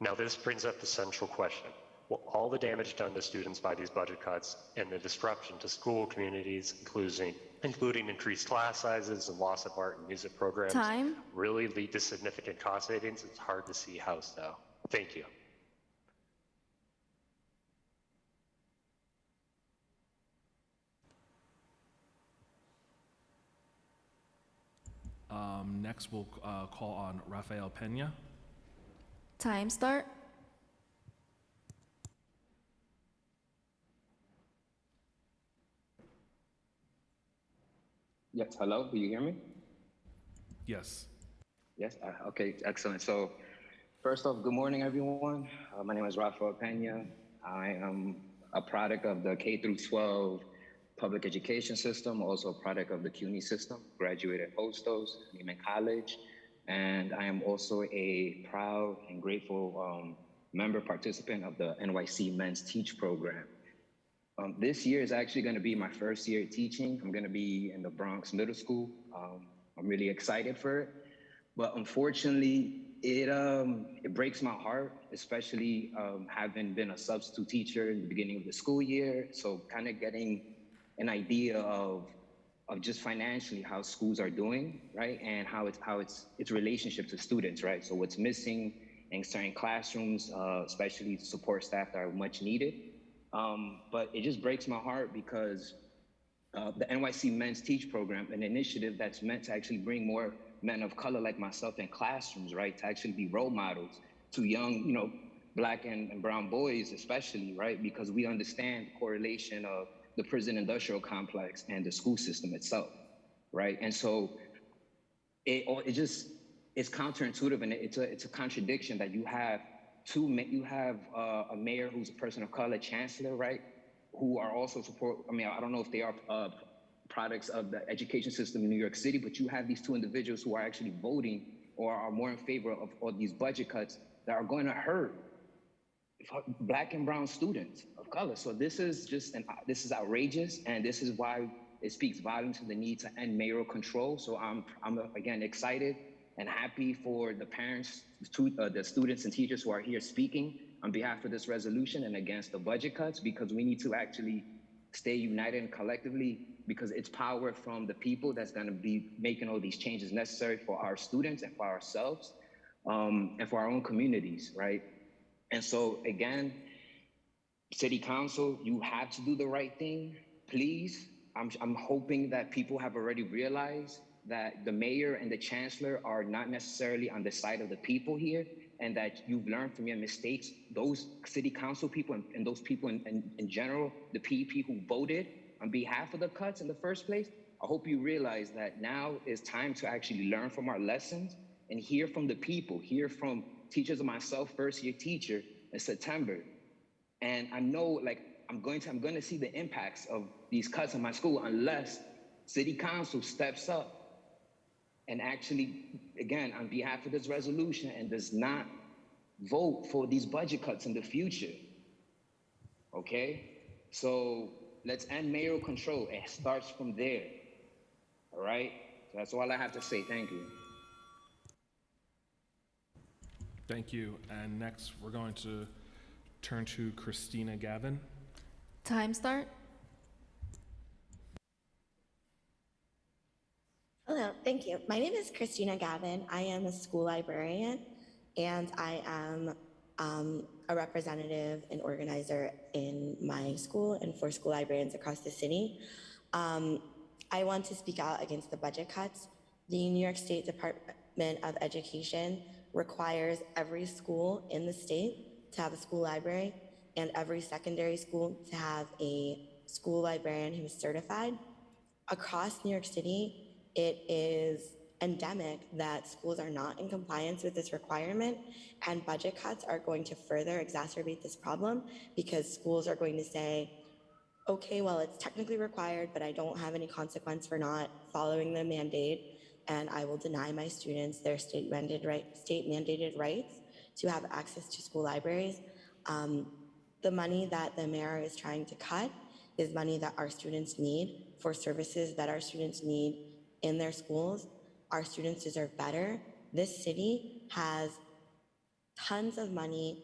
Now, this brings up the central question. Will all the damage done to students by these budget cuts and the disruption to school communities, including increased class sizes and loss of art and music programs, really lead to significant cost savings? It's hard to see how so. Thank you. Next, we'll call on Rafael Pena. Time start. Yes, hello, do you hear me? Yes. Yes, okay, excellent. So first off, good morning, everyone. My name is Rafael Pena. I am a product of the K through 12 public education system, also a product of the CUNY system, graduated post-dos, Neiman College. And I am also a proud and grateful member participant of the NYC Men's Teach program. This year is actually gonna be my first year teaching. I'm gonna be in the Bronx Middle School. I'm really excited for it. But unfortunately, it breaks my heart, especially having been a substitute teacher in the beginning of the school year. So kind of getting an idea of just financially how schools are doing, right? And how its relationship to students, right? So what's missing in certain classrooms, especially support staff that are much needed. But it just breaks my heart because the NYC Men's Teach program, an initiative that's meant to actually bring more men of color like myself in classrooms, right? To actually be role models to young, Black and brown boys especially, right? Because we understand the correlation of the prison industrial complex and the school system itself, right? And so it's counterintuitive, and it's a contradiction that you have a mayor who's a person of color, chancellor, right? Who are also I don't know if they are products of the education system in New York City, but you have these two individuals who are actually voting or are more in favor of all these budget cuts that are going to hurt Black and brown students of color. So this is outrageous, and this is why it speaks volumes to the need to end mayoral control. So I'm again excited and happy for the parents, the students and teachers who are here speaking on behalf of this resolution and against the budget cuts, because we need to actually stay united and collectively, because it's power from the people that's going to be making all these changes necessary for our students and for ourselves and for our own communities, right? And so again, City Council, you have to do the right thing, please. I'm hoping that people have already realized that the mayor and the chancellor are not necessarily on the side of the people here, and that you've learned from your mistakes. Those City Council people and those people in general, the PEP who voted on behalf of the cuts in the first place, I hope you realize that now is time to actually learn from our lessons and hear from the people, hear from teachers of myself, first year teacher in September. And I know I'm going to see the impacts of these cuts in my school unless City Council steps up and actually, again, on behalf of this resolution, and does not vote for these budget cuts in the future, okay? So let's end mayoral control. It starts from there, all right? So that's all I have to say, thank you. Thank you. And next, we're going to turn to Christina Gavin. Time start. Hello, thank you. My name is Christina Gavin. I am a school librarian, and I am a representative and organizer in my school and for school librarians across the city. I want to speak out against the budget cuts. The New York State Department of Education requires every school in the state to have a school library. and every secondary school to have a school librarian who is certified. Across New York City, it is endemic that schools are not in compliance with this requirement, and budget cuts are going to further exacerbate this problem because schools are going to say, okay, well, it's technically required, but I don't have any consequence for not following the mandate, and I will deny my students their state-mandated rights to have access to school libraries. The money that the mayor is trying to cut is money that our students need for services that our students need in their schools. Our students deserve better. This city has tons of money.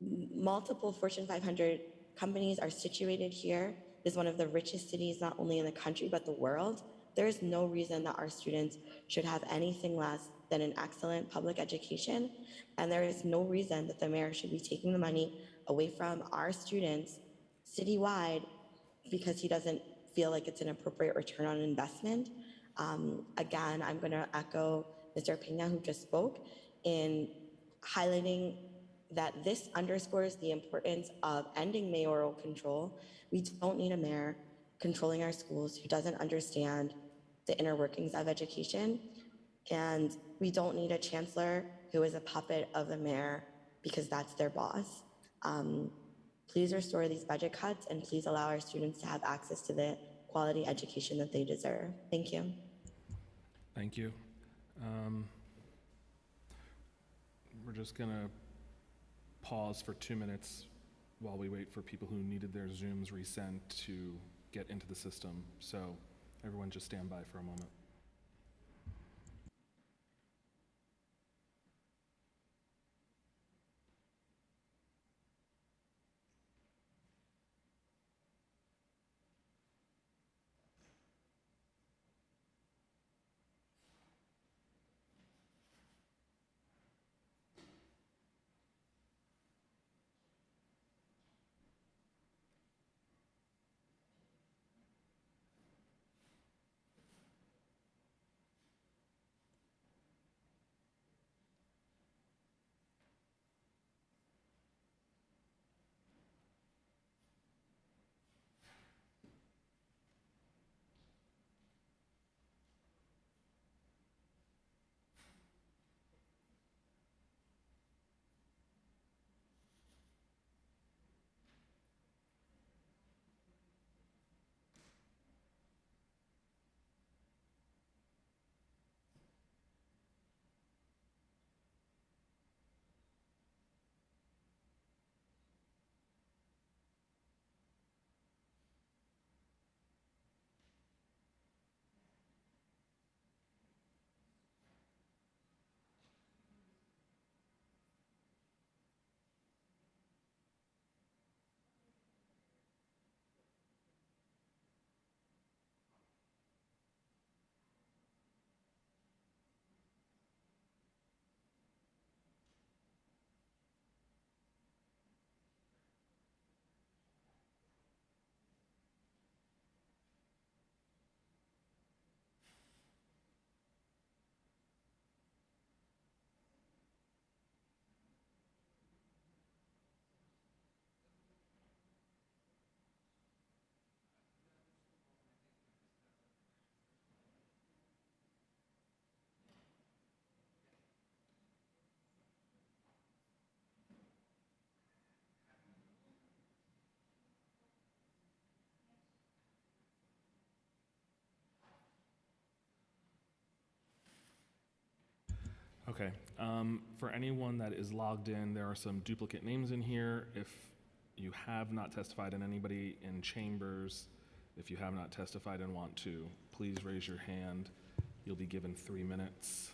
Multiple Fortune 500 companies are situated here. It is one of the richest cities, not only in the country, but the world. There is no reason that our students should have anything less than an excellent public education. And there is no reason that the mayor should be taking the money away from our students citywide because he doesn't feel like it's an appropriate return on investment. Again, I'm going to echo Mr. Pena, who just spoke, in highlighting that this underscores the importance of ending mayoral control. We don't need a mayor controlling our schools who doesn't understand the inner workings of education. And we don't need a chancellor who is a puppet of the mayor because that's their boss. Please restore these budget cuts and please allow our students to have access to the quality education that they deserve. Thank you. Thank you. We're just gonna pause for 2 minutes while we wait for people who needed their Zooms resent to get into the system. So everyone just stand by for a moment. Okay, for anyone that is logged in, there are some duplicate names in here. If you have not testified, and anybody in chambers, if you have not testified and want to, please raise your hand. You'll be given 3 minutes.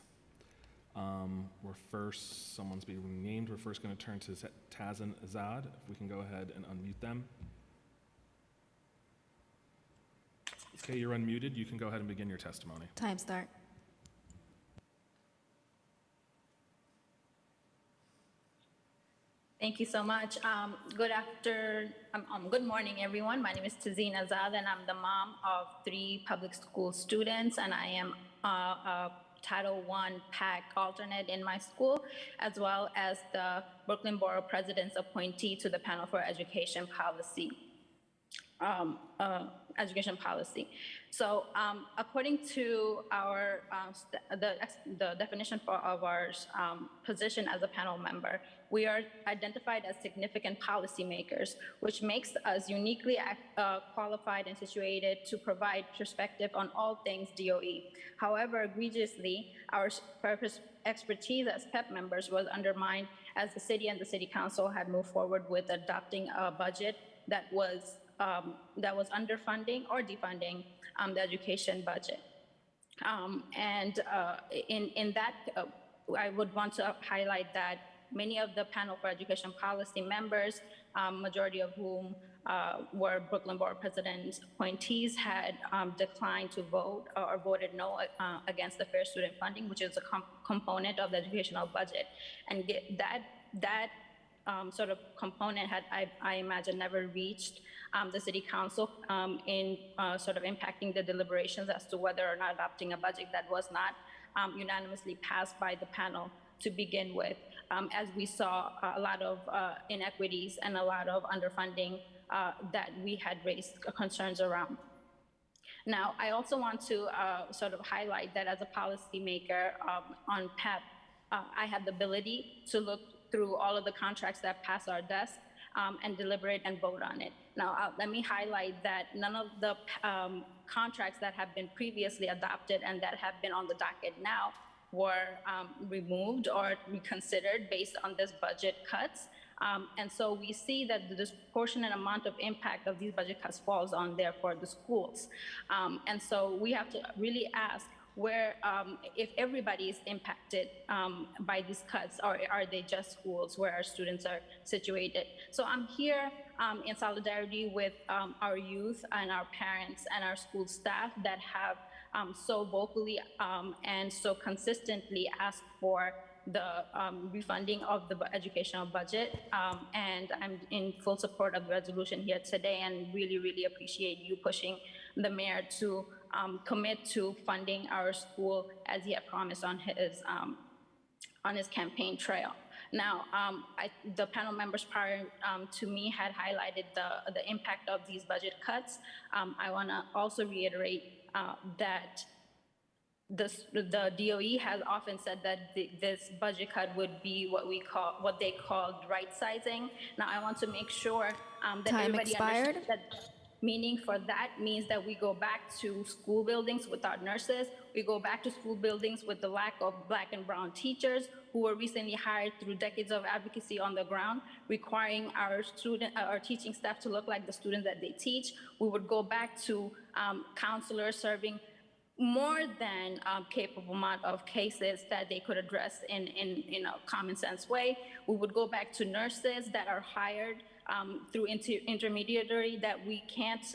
Someone's being named. We're first going to turn to Tazan Azad. If we can go ahead and unmute them. Okay, you're unmuted. You can go ahead and begin your testimony. Time start. Thank you so much. Good morning, everyone. My name is Tazeen Azad, and I'm the mom of 3 public school students, and I am a Title I PAC alternate in my school, as well as the Brooklyn Borough President's appointee to the panel for education policy. So according to our the definition of our position as a panel member, we are identified as significant policymakers, which makes us uniquely qualified and situated to provide perspective on all things DOE. However, egregiously, our expertise as PEP members was undermined as the city and the city council had moved forward with adopting a budget that was underfunding or defunding the education budget. In that, I would want to highlight that many of the panel for education policy members, majority of whom were Brooklyn Borough President's appointees, had declined to vote or voted no against the fair student funding, which is a component of the educational budget. And that sort of component had, I imagine, never reached the city council in sort of impacting the deliberations as to whether or not adopting a budget that was not unanimously passed by the panel to begin with, as we saw a lot of inequities and a lot of underfunding that we had raised concerns around. Now, I also want to sort of highlight that as a policymaker on PEP, I have the ability to look through all of the contracts that pass our desk and deliberate and vote on it. Now, let me highlight that none of the contracts that have been previously adopted and that have been on the docket now were removed or reconsidered based on this budget cuts. And so we see that the disproportionate amount of impact of these budget cuts falls on therefore the schools. And so we have to really ask where, if everybody is impacted by these cuts, or are they just schools where our students are situated? So I'm here in solidarity with our youth and our parents and our school staff that have so vocally and so consistently asked for the refunding of the educational budget. And I'm in full support of the resolution here today and really, really appreciate you pushing the mayor to commit to funding our school as he had promised on his campaign trail. Now, the panel members prior to me had highlighted the impact of these budget cuts. I want to also reiterate that the DOE has often said that this budget cut would be what they called right sizing. Now, I want to make sure that everybody understands that. Meaning for that means that we go back to school buildings without nurses. We go back to school buildings with the lack of Black and brown teachers who were recently hired through decades of advocacy on the ground, requiring our teaching staff to look like the students that they teach. We would go back to counselors serving more than capable amount of cases that they could address in a common sense way. We would go back to nurses that are hired through intermediary that we can't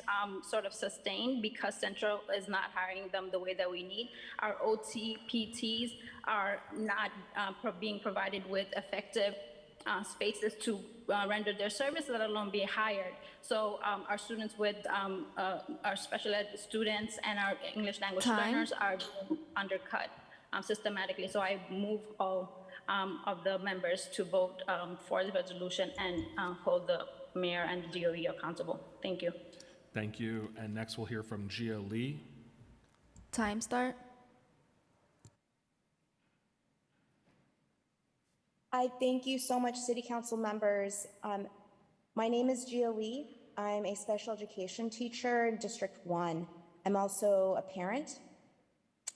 sort of sustain because Central is not hiring them the way that we need. Our OT, PTs are not being provided with effective spaces to render their service, let alone be hired. So our students with our special ed students and our English language learners are being undercut systematically. So I move all of the members to vote for the resolution and hold the mayor and the DOE accountable. Thank you. Thank you. And next we'll hear from Gia Lee. Time start. I thank you so much, City Council members. My name is Gia Lee. I'm a special education teacher in District 1. I'm also a parent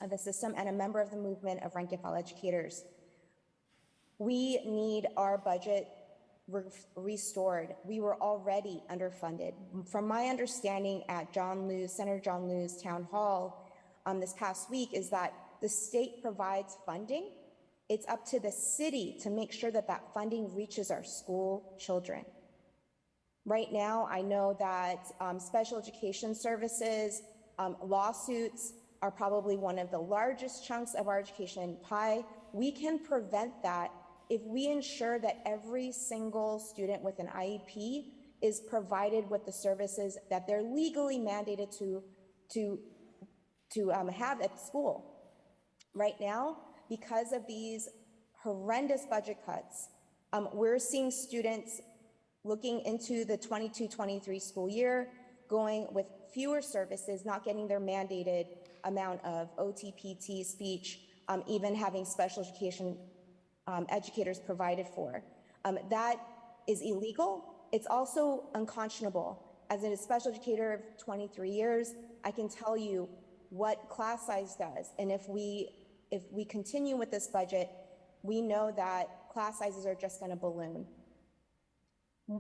of the system and a member of the movement of rank and file educators. We need our budget restored. We were already underfunded. From my understanding at Senator John Liu's town hall this past week is that the state provides funding. It's up to the city to make sure that that funding reaches our school children. Right now, I know that special education services, lawsuits are probably one of the largest chunks of our education pie. We can prevent that if we ensure that every single student with an IEP is provided with the services that they're legally mandated to have at school. Right now, because of these horrendous budget cuts, we're seeing students looking into the 22-23 school year, going with fewer services, not getting their mandated amount of OT, PT, speech, even having special education educators provided for. That is illegal. It's also unconscionable. As a special educator of 23 years, I can tell you what class size does. And if we continue with this budget, we know that class sizes are just going to balloon.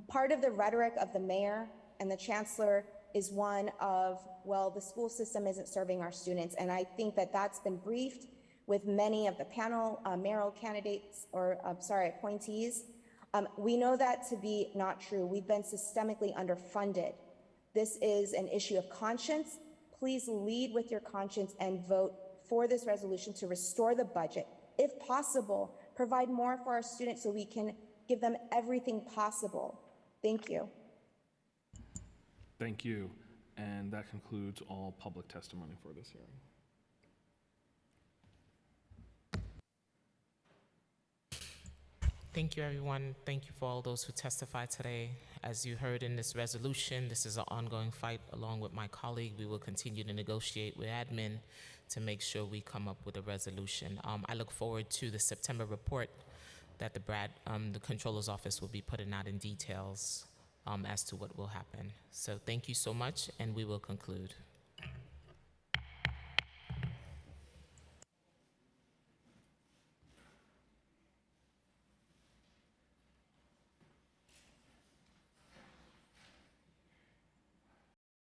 Part of the rhetoric of the mayor and the chancellor is one of, well, the school system isn't serving our students. And I think that that's been briefed with many of the panel mayoral candidates, or appointees. We know that to be not true. We've been systemically underfunded. This is an issue of conscience. Please lead with your conscience and vote for this resolution to restore the budget. If possible, provide more for our students so we can give them everything possible. Thank you. Thank you. And that concludes all public testimony for this hearing. Thank you, everyone. Thank you for all those who testified today. As you heard in this resolution, this is an ongoing fight. Along with my colleague, we will continue to negotiate with admin to make sure we come up with a resolution. I look forward to the September report that the Controller's Office will be putting out in details as to what will happen. So thank you so much, and we will conclude.